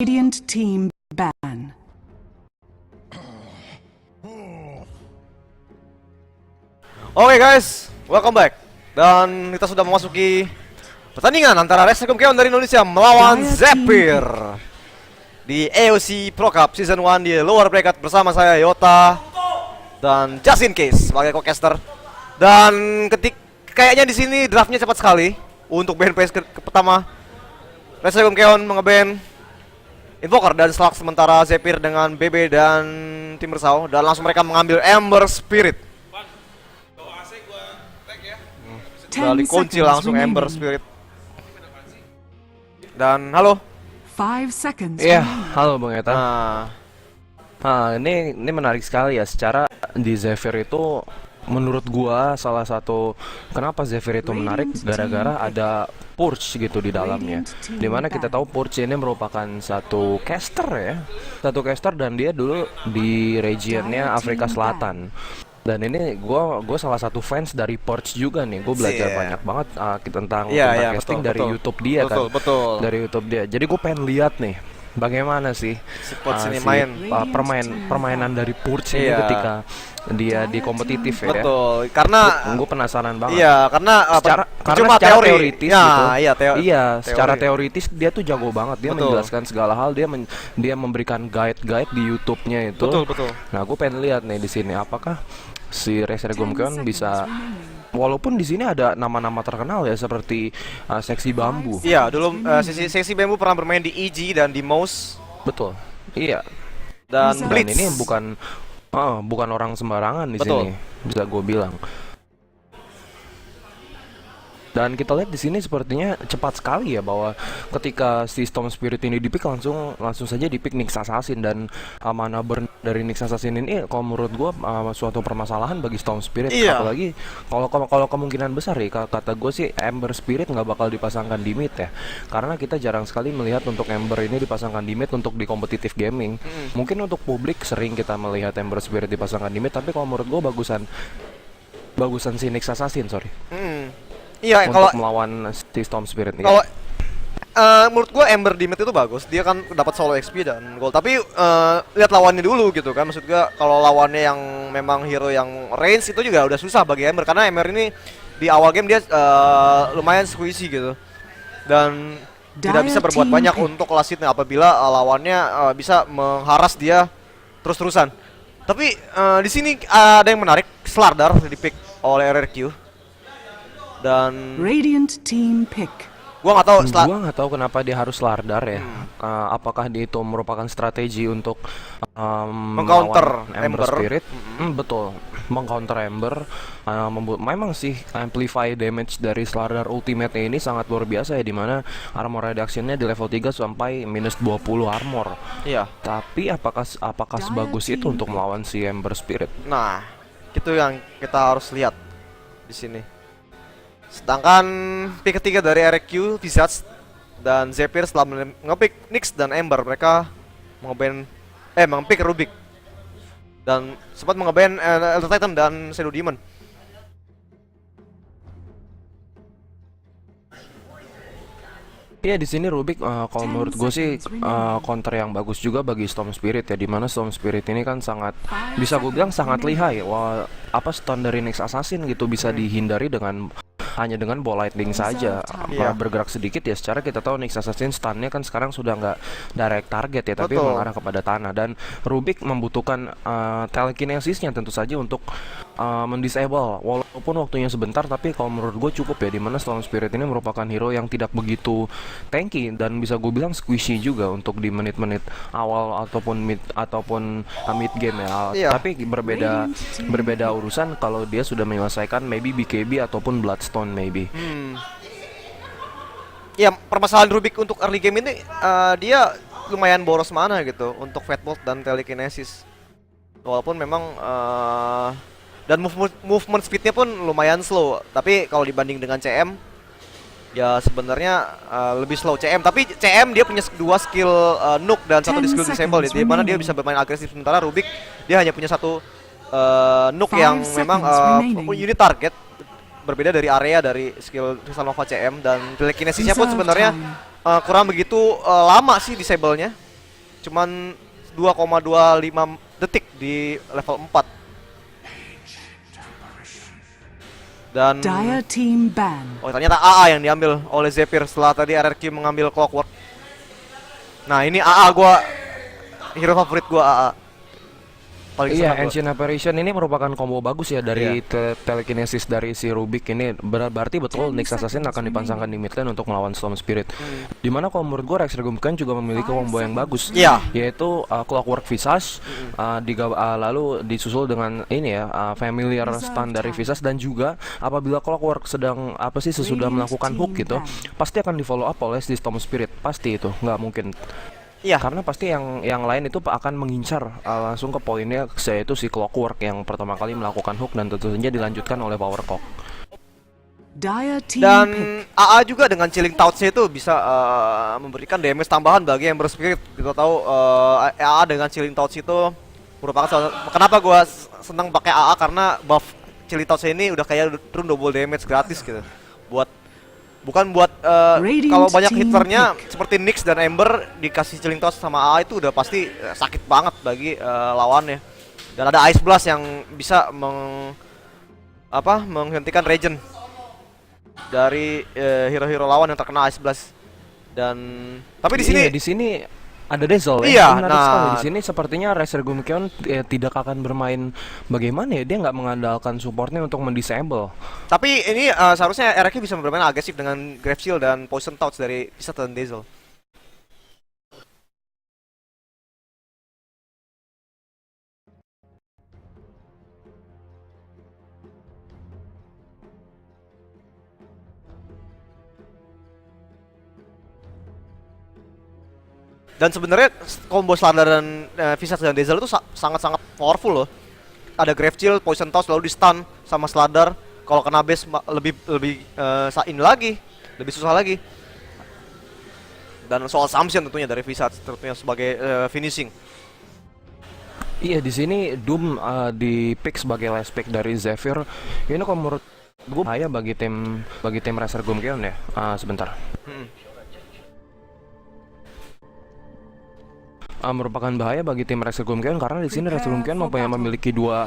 Radiant team ban. Oke guys, welcome back. Dan kita sudah memasuki pertandingan antara Rescue Keon dari Indonesia melawan Zephyr di AOC Pro Cup Season 1 di lower bracket bersama saya Yota dan Justin Case sebagai co-caster. Dan kayaknya di sini draftnya cepat sekali untuk ban phase pertama. Rescue Keon mengeban Invoker dan Slug, sementara Zephyr dengan BB dan Timbersau, dan langsung mereka mengambil Ember Spirit. Udah dikunci langsung Ember Spirit. Dan halo. 5 seconds. Iya, halo Bang Eta. Nah, Ini menarik sekali ya. Secara di Zephyr itu menurut gua salah satu kenapa Zephyr itu menarik gara-gara ada Purge gitu di dalamnya. Dimana kita tahu Purge ini merupakan satu caster ya. Satu caster dan dia dulu di regionnya Afrika Selatan. Dan ini gue salah satu fans dari Purge juga nih. Gue belajar banyak banget tentang casting dari YouTube dia kan. Betul. Dari YouTube dia. Jadi gue pengen lihat nih bagaimana sih Purge ini main permainan dari Purge ini ketika dia di kompetitif ya. Betul. Karena gue penasaran banget. Iya, karena secara teoritis ya, gitu. Iya, secara teoritis dia tuh jago banget. Dia menjelaskan segala hal. Dia memberikan guide di YouTube-nya itu. Betul. Nah, gue pengen lihat nih di sini apakah si Rescue Keon bisa, walaupun di sini ada nama-nama terkenal ya seperti Seksi Bambu. Iya, dulu Seksi Bambu pernah bermain di EG dan di Mouse. Betul. Iya. Dan Blitz. ini bukan orang sembarangan di sini, bisa gue bilang. Dan kita lihat di sini sepertinya cepat sekali ya bahwa ketika si Storm Spirit ini dipick langsung saja dipick Nyx Assassin, dan mana burn dari Nyx Assassin ini kalau menurut gua suatu permasalahan bagi Storm Spirit. Apalagi kalau kemungkinan besar ya kata gue sih Ember Spirit nggak bakal dipasangkan di mid ya, karena kita jarang sekali melihat untuk Ember ini dipasangkan di mid untuk di kompetitif gaming. Mungkin untuk publik sering kita melihat Ember Spirit dipasangkan di mid, tapi kalau menurut gua bagusan si Nyx Assassin Iya, untuk kalau melawan si Storm Spirit ini. Kalau menurut gua Ember di mid itu bagus. Dia kan dapat solo XP dan gold. Tapi lihat lawannya dulu gitu kan. Maksud gua kalau lawannya yang memang hero yang range itu juga udah susah bagi Ember, karena Ember ini di awal game dia lumayan squishy gitu. Dan tidak bisa berbuat banyak untuk lasitnya apabila lawannya bisa mengharas dia terus-terusan. Tapi di sini ada yang menarik, Slardar dipick oleh RRQ. Dan Radiant team pick. gua nggak tahu kenapa dia harus Slardar ya. Apakah dia itu merupakan strategi untuk mengcounter Ember Spirit? Betul, mengcounter Ember. Memang sih amplify damage dari Slardar ultimate ini sangat luar biasa ya, dimana armor reductionnya di level 3 sampai minus 20 armor. Iya. Tapi apakah sebagus itu untuk melawan si Ember Spirit? Nah, itu yang kita harus lihat di sini. Sedangkan pick ketiga dari RQ, Visage dan Zephyr setelah ngepick Nyx dan Ember, mereka mengepick Rubik dan sempat mengeban Elder Titan dan Shadow Demon. Iya, di sini Rubik kalau menurut gue sih counter yang bagus juga bagi Storm Spirit ya, dimana Storm Spirit ini kan sangat bisa gue bilang sangat lihai. Stun dari Nyx Assassin gitu bisa dihindari hanya dengan ball lightning saja. Bergerak sedikit ya, secara kita tahu Nyx Assassin stunnya kan sekarang sudah nggak direct target ya, tapi mengarah kepada tanah. Dan Rubik membutuhkan telekinesisnya tentu saja untuk mendisable, walaupun waktunya sebentar, tapi kalau menurut gue cukup ya, dimana Storm Spirit ini merupakan hero yang tidak begitu tanky dan bisa gue bilang squishy juga untuk di menit-menit awal ataupun mid game ya. Tapi berbeda urusan kalau dia sudah menyelesaikan maybe BKB ataupun Bloodstone maybe. Ya, permasalahan Rubik untuk early game ini dia lumayan boros mana gitu untuk Fatbolt dan telekinesis. Walaupun memang dan movement speednya pun lumayan slow, tapi kalau dibanding dengan CM ya sebenarnya lebih slow CM. Tapi CM dia punya dua skill nuke dan satu skill disable, di mana dia bisa bermain agresif, sementara Rubik dia hanya punya satu nuke yang memang unit target, berbeda dari area dari skill Crystal Nova CM. Dan telekinesisnya pun sebenarnya kurang begitu lama sih disable-nya. cuman 2,25 detik di level 4. Dan Dire team ban. oh, ternyata AA yang diambil oleh Zephyr setelah tadi RRQ mengambil Clockwork. Nah, ini AA gua, hero favorit gua AA. Paling Iya, senang gua. Ancient Apparition ini merupakan combo bagus ya dari Iya. telekinesis dari si Rubik ini. Berarti betul Nyx Assassin akan dipasangkan di mid lane untuk melawan Storm Spirit. Dimana kalau menurut gue Rex Regumken juga memiliki combo yang bagus, Iya. yaitu Clockwork Visage, lalu disusul dengan ini ya familiar stun dari Visage, dan juga apabila Clockwork sedang sesudah melakukan hook gitu, pasti akan di follow up oleh si Storm Spirit, pasti itu nggak mungkin. Iya. Karena pasti yang lain itu akan mengincar langsung ke poinnya, yaitu si Clockwork yang pertama kali melakukan hook dan tentu saja dilanjutkan oleh Power Cock. Dire team Dan pick. AA juga dengan chilling touch-nya itu bisa memberikan damage tambahan bagi Ember Spirit. Kita tahu AA dengan chilling touch itu merupakan kenapa gua senang pakai AA, karena buff chilling touch ini udah kayak turun double damage gratis gitu. Bukan buat Radiant kalau banyak team hitternya seperti Nyx dan Ember dikasih chilling touch sama AA itu udah pasti sakit banget bagi lawannya. Dan ada Ice Blast yang bisa menghentikan regen dari hero-hero lawan yang terkena Ice Blast. Dan tapi di sini Iya, di sini ada Dazzle Iya, ya. Menarik nah. sekali. Di sini sepertinya Razer Gumkeon tidak akan bermain bagaimana ya, dia nggak mengandalkan supportnya untuk mendisable. tapi ini seharusnya RRQ bisa bermain agresif dengan Grave Shield dan Poison Touch dari Visage dan Dazzle. Dan sebenarnya combo Slardar dan Visage dan Dazzle itu sangat-sangat powerful loh. Ada Grave Shield, Poison Touch lalu di stun sama Slardar. Kalau kena base lebih ini lagi, lebih susah lagi. Dan soal Samson tentunya dari Visage tentunya sebagai finishing. Iya, di sini Doom di pick sebagai last pick dari Zephyr. Ini kalau menurut gue bahaya bagi tim Razer Gumkeon ya. Sebentar. Merupakan bahaya bagi tim Razer Gumkeon karena di sini Razer Gumkeon memiliki dua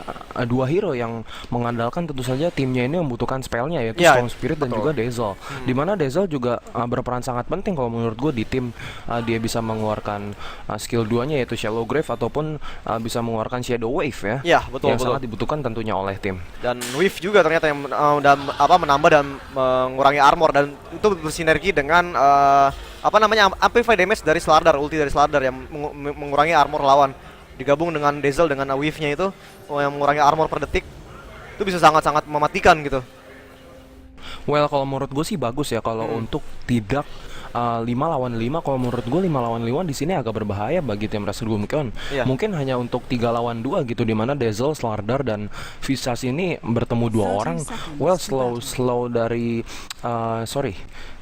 hero yang mengandalkan tentu saja timnya ini membutuhkan spellnya, yaitu Ya, Storm Spirit dan juga Dazzle. Dimana Dazzle juga berperan sangat penting kalau menurut gue di tim. Dia bisa mengeluarkan skill 2-nya yaitu Shallow Grave ataupun bisa mengeluarkan Shadow Wave ya. Ya, betul, yang betul. sangat dibutuhkan tentunya oleh tim. Dan Weave juga ternyata yang menambah dan mengurangi armor, dan itu bersinergi dengan amplify damage dari Slardar, ulti dari Slardar yang mengurangi armor lawan, digabung dengan Dazzle dengan Weave-nya itu yang mengurangi armor per detik, itu bisa sangat-sangat mematikan gitu. Well, kalau menurut gue sih bagus ya kalau untuk tidak 5 lawan 5. Kalau menurut gue 5 lawan 5 di sini agak berbahaya bagi tim Razer Gumkeon. Iya. Mungkin hanya untuk 3 lawan 2 gitu, dimana Dazzle, Slardar dan Visage ini bertemu 2 orang. Well, slow dari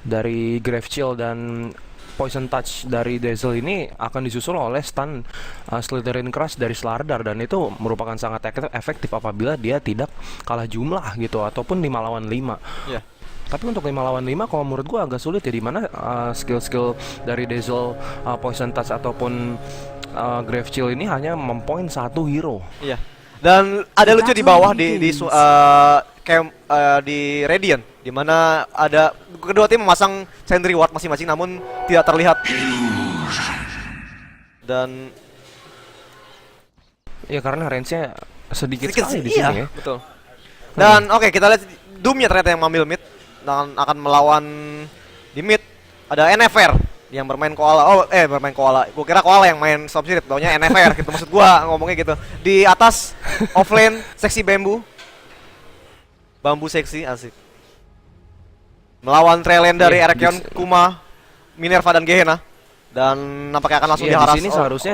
dari Grave Chill dan Poison Touch dari Dazzle ini akan disusul oleh stun Slithering Crush dari Slardar, dan itu merupakan sangat efektif apabila dia tidak kalah jumlah gitu ataupun 5 lawan 5. Iya. Tapi untuk 5 lawan 5 kalau menurut gua agak sulit ya, dimana skill-skill dari Dazzle, Poison Touch ataupun Grave Chill ini hanya mempoint satu hero. Iya. Dan ada lucu di bawah di Radiant, di mana ada kedua tim memasang Sentry Ward masing-masing namun tidak terlihat. Dan Ya karena range-nya sedikit sekali di iya, sini ya. betul. Dan oke, kita lihat Doom-nya ternyata yang mengambil mid dan akan melawan di mid. Ada NFR yang bermain Koala. Bermain Koala. Gua kira Koala yang main Storm Spirit, taunya NFR gitu. Maksud gua ngomongnya gitu. Di atas offlane seksi bambu seksi asik. Melawan Trailen dari Iya, Archeon, Kuma, Minerva dan Gehenna. Dan nampaknya akan langsung Iya, diharas. di sini seharusnya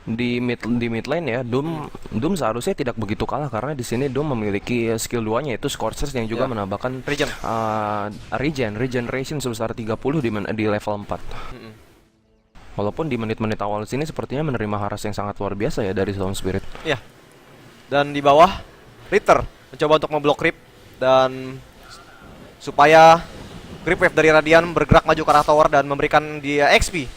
di mid lane ya, Doom seharusnya tidak begitu kalah karena di sini Doom memiliki skill 2-nya yaitu Scorchers yang juga Ya. menambahkan Regen. regeneration sebesar 30 di level 4. Walaupun di menit-menit awal sini sepertinya menerima haras yang sangat luar biasa ya dari Storm Spirit. Iya. Dan di bawah Ritter mencoba untuk memblok creep dan supaya creep wave dari Radiant bergerak maju ke arah tower dan memberikan dia XP.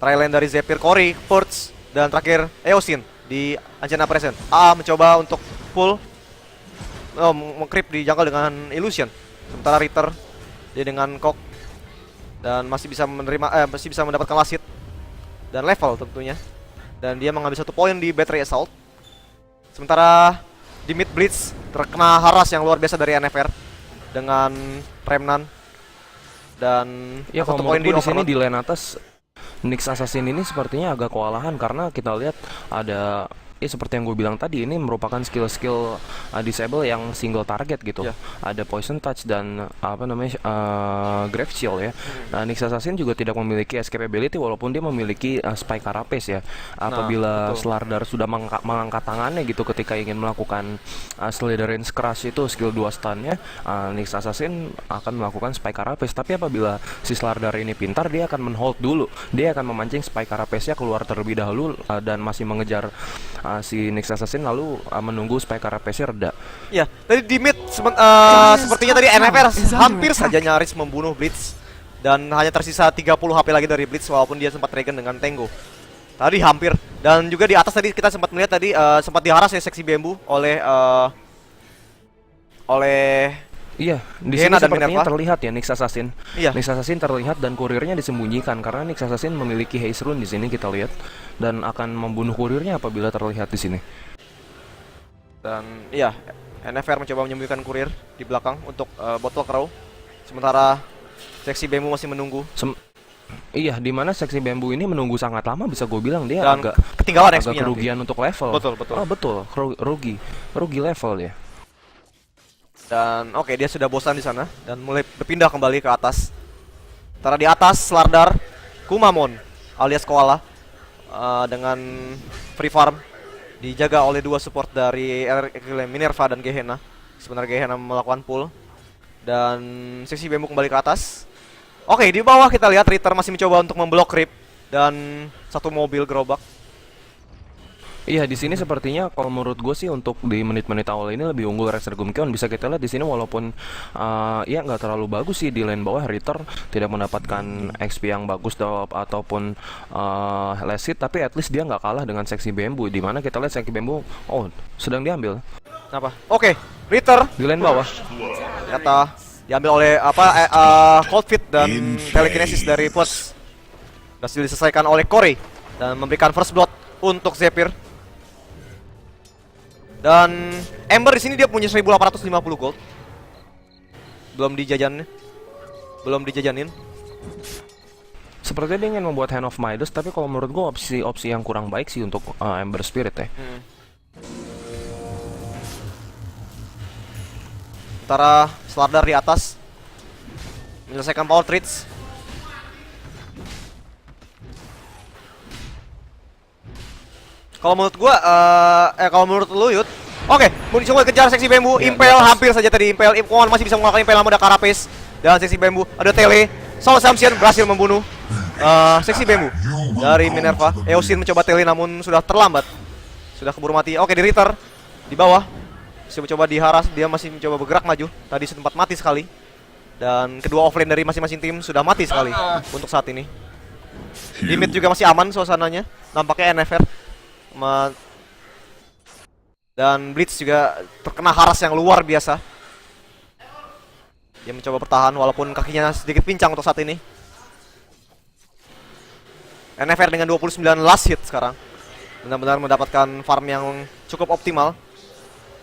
Trailing dari Zephyr, Cory, Purge, dan terakhir Eosin di Ancient Present. AA mencoba untuk pull meng-creep di jungle dengan Illusion. Sementara Ritter dia dengan Kok dan masih bisa mendapatkan last hit dan level tentunya. Dan dia mengambil 1 poin di Battery Assault. Sementara di mid Blitz terkena haras yang luar biasa dari NFR dengan Remnant dan Ya 1 kalau poin menurut gue di sini Overlord. di lane atas Nyx Assassin ini sepertinya agak kewalahan karena kita lihat ada seperti yang gue bilang tadi, ini merupakan skill-skill disable yang single target gitu. Ya. Ada poison touch dan apa namanya grave shield ya. Nah, Nyx Assassin juga tidak memiliki escapability walaupun dia memiliki spike carapace ya. Apabila betul. Slardar sudah mengangkat tangannya gitu ketika ingin melakukan Slytherin's Crush itu skill 2 stunnya, Nyx Assassin akan melakukan spike carapace. Tapi apabila si Slardar ini pintar, dia akan men-hold dulu. Dia akan memancing spike carapace-nya keluar terlebih dahulu dan masih mengejar si Nyx Assassin lalu menunggu supaya carapace-nya reda. Ya, tadi di mid sepertinya tadi NFR hampir saja nyaris membunuh Blitz dan hanya tersisa 30 HP lagi dari Blitz walaupun dia sempat regen dengan Tango. Tadi hampir. Dan juga di atas tadi kita sempat melihat tadi sempat diharas ya Sexy Bamboo oleh Iya, di Gehenna sini dan sepertinya Minerva. terlihat ya Nyx Assassin. Iya. Nyx Assassin terlihat dan kurirnya disembunyikan karena Nyx Assassin memiliki haste rune di sini kita lihat dan akan membunuh kurirnya apabila terlihat di sini. Dan iya, NFR mencoba menyembunyikan kurir di belakang untuk Bottle Crow. Sementara Sexy Bamboo masih menunggu Iya, di mana Sexy Bamboo ini menunggu sangat lama, bisa gue bilang dia dan agak ketinggalan agak XP-nya. kerugian untuk level. Betul, betul. Oh, betul. Rugi level ya. Dan oke, dia sudah bosan di sana dan mulai berpindah kembali ke atas. Sementara di atas Slardar, Kumamon alias Koala dengan free farm dijaga oleh 2 support dari Minerva dan Gehenna. Sementara Gehenna melakukan pull dan Sexy Bamboo kembali ke atas. Oke, di bawah kita lihat Ritter masih mencoba untuk memblok creep dan 1 mobil gerobak. Iya, di sini sepertinya kalau menurut gue sih untuk di menit-menit awal ini lebih unggul Razer Gumkeon. Bisa kita lihat di sini walaupun ya nggak terlalu bagus sih di lane bawah, Ritter tidak mendapatkan XP yang bagus ataupun last hit, tapi at least dia nggak kalah dengan Sexy Bamboo. Di mana kita lihat Sexy Bamboo sedang diambil Apa? Oke, Ritter di lane bawah. ternyata diambil oleh Cold Feet dan Telekinesis dari Pus. Berhasil diselesaikan oleh Cory dan memberikan first blood untuk Zephyr. Dan Ember di sini dia punya 1850 gold. Belum dijajanin. Sepertinya dia ingin membuat Hand of Midas, tapi kalau menurut gue opsi yang kurang baik sih untuk Ember Spirit ya. Sementara Slardar di atas menyelesaikan power trades. Kalau menurut gua, kalau menurut lu Yud, oke, mau coba kejar Sexy Bamboo, Ya, Impel hampir saja tadi Impel, masih bisa mengalahkan Impel, namun ada Carapace dan Sexy Bamboo, ada Tele, Soul Assumption berhasil membunuh Sexy Bamboo dari Minerva. Eosin mencoba Tele namun sudah terlambat, sudah keburu mati. Oke, di Ritter di bawah masih mencoba diharas, dia masih mencoba bergerak maju, tadi sempat mati sekali. Dan kedua offlane dari masing-masing tim sudah mati sekali untuk saat ini. Di mid juga masih aman suasananya, nampaknya NFR dan Blitz juga terkena haras yang luar biasa. Dia mencoba bertahan walaupun kakinya sedikit pincang untuk saat ini. NFR dengan 29 last hit sekarang benar-benar mendapatkan farm yang cukup optimal.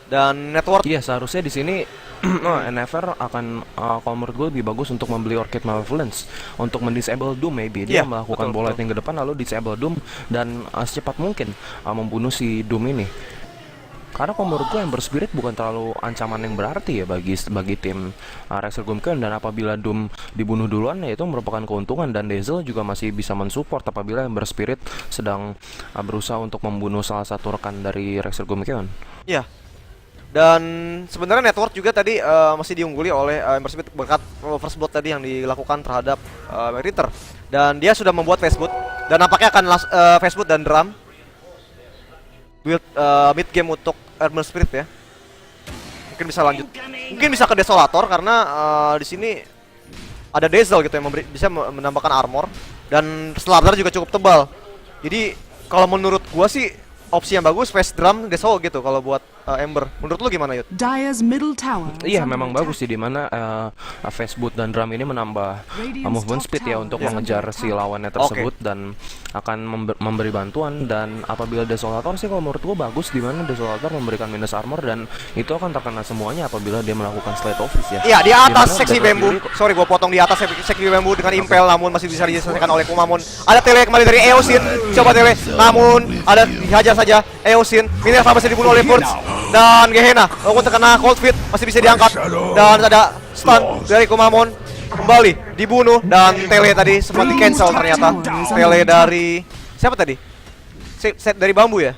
Dan network Iya, seharusnya di sini NFR akan kalau menurut gue lebih bagus untuk membeli Orchid Malevolence untuk mendisable Doom maybe. Dia Iya, melakukan betul, ball betul. lightning ke depan lalu disable Doom dan secepat mungkin membunuh si Doom ini. Karena kalau menurut gue Ember Spirit bukan terlalu ancaman yang berarti ya bagi tim Razer Gumkeon, dan apabila Doom dibunuh duluan ya itu merupakan keuntungan, dan Dazzle juga masih bisa mensupport apabila Ember Spirit sedang berusaha untuk membunuh salah satu rekan dari Razer Gumkeon. Iya. Dan sebenarnya network juga tadi masih diungguli oleh Ember Spirit berkat first blood tadi yang dilakukan terhadap Ritter. Dan dia sudah membuat fastboot dan nampaknya akan fastboot dan drum build mid game untuk Ember Spirit ya. Mungkin bisa lanjut. Mungkin bisa ke Desolator karena di sini ada Dazzle gitu yang bisa menambahkan armor. Dan Slardar juga cukup tebal. Jadi kalau menurut gua sih opsi yang bagus Face Drum Deso gitu kalau buat Ember. Menurut lu gimana, Yud? Dire's middle tower is Iya under memang attack. bagus sih dimana Face Boot dan Drum ini menambah movement speed ya untuk mengejar si lawannya tersebut dan akan memberi bantuan. Dan apabila Desolator sih kalau menurut gua bagus dimana Desolator memberikan minus armor dan itu akan terkena semuanya apabila dia melakukan Slate Office ya. Iya, di atas Dimana seksi Death bambu. Fury- Sorry, gua potong di atas seksi bambu dengan impel namun masih bisa diselesaikan oleh Kumamon. Ada tele kembali dari Eosin. Coba tele, namun ada dihajar saja Eosin. Minerva masih dibunuh oleh Furz dan Gehenna. Walaupun terkena cold feet masih bisa diangkat dan ada stun dari Kumamon. Kembali dibunuh dan tele tadi sempat di cancel ternyata. Tele dari siapa tadi? Set dari bambu ya?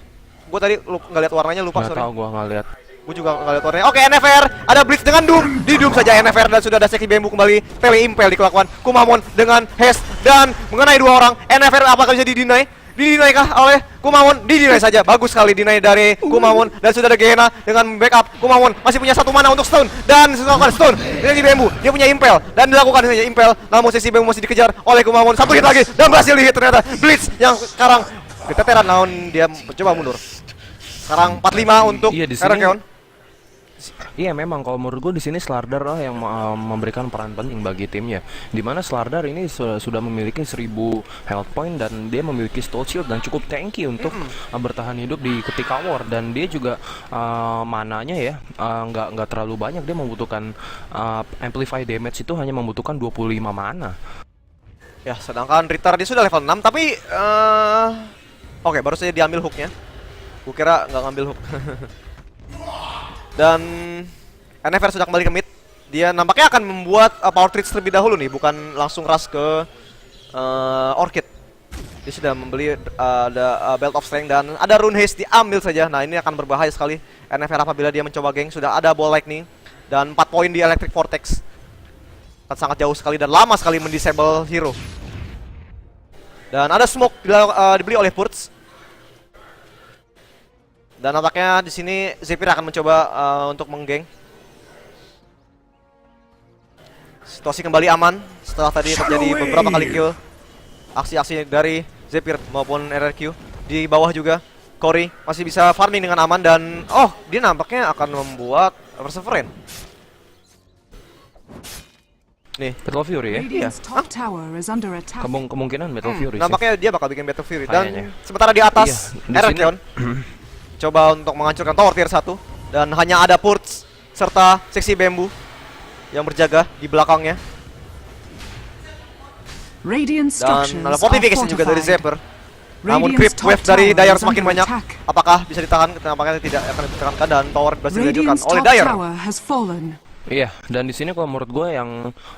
Gua tadi nggak lihat warnanya, lupa, Nggak sorry. tahu gua nggak lihat. Gue juga nggak lihat warnanya. Oke, NFR ada Blitz dengan Doom. Di Doom saja NFR dan sudah ada seksi bambu kembali. Tele Impel dikelakukan Kumamon dengan Haste dan mengenai dua orang. NFR apakah bisa didinai? Didinai kah oleh Kumamon? Didinai saja. Bagus sekali dinai dari Kumamon dan sudah ada Gehenna dengan backup. Kumamon masih punya satu mana untuk stun dan melakukan stun. Seksi bambu. Dia punya Impel dan dilakukan saja Impel. Namun seksi bambu masih dikejar oleh Kumamon. Satu hit lagi dan berhasil di hit ternyata. Blitz yang sekarang keteteran namun dia mencoba mundur. Sekarang 45 untuk Iya, di sini- Erakeon. Iya memang kalau menurut gue di sini Slardar lah yang memberikan peran penting bagi timnya. Dimana Slardar ini sudah memiliki 1000 health point dan dia memiliki stone shield dan cukup tanky untuk bertahan hidup di ketika war dan dia juga mananya ya nggak terlalu banyak. Dia membutuhkan amplify damage itu hanya membutuhkan 25 mana. Ya, sedangkan Ritter dia sudah level 6 tapi oke, baru saja diambil hooknya. Gue kira nggak ngambil hook. Dan NFR sudah kembali ke mid. Dia nampaknya akan membuat power treats terlebih dahulu nih, bukan langsung rush ke Orchid. Dia sudah membeli ada Belt of Strength dan ada Rune Haste diambil saja. Nah, ini akan berbahaya sekali NFR apabila dia mencoba geng. Sudah ada Ball Lightning dan 4 poin di Electric Vortex. Sangat jauh sekali dan lama sekali mendisable hero. Dan ada smoke dibeli oleh Furz. Dan nampaknya di sini Zephyr akan mencoba untuk menggeng. Situasi kembali aman setelah tadi terjadi beberapa kali kill. Aksi-aksi dari Zephyr maupun RRQ. Di bawah juga Cory masih bisa farming dengan aman dan dia nampaknya akan membuat Perseverance. Nih, Battle Fury ya. Radiant's top tower is under attack. Kemungkinan Battle Fury sih. nampaknya dia bakal bikin Battle Fury. Kayaknya. Dan sementara di atas Iya, di sini- Erakeon coba untuk menghancurkan tower tier 1 dan hanya ada Purge serta seksi bambu yang berjaga di belakangnya Radiant dan structures ada are fortification juga dari fortified. Zephyr. Namun Radiant's creep top wave dari tower Dire is semakin under banyak. attack. Apakah bisa ditahan? Nampaknya tidak akan ditekankan dan tower berhasil dihancurkan Radiant's oleh top Dire. tower has fallen. Iya, dan di sini kalau menurut gue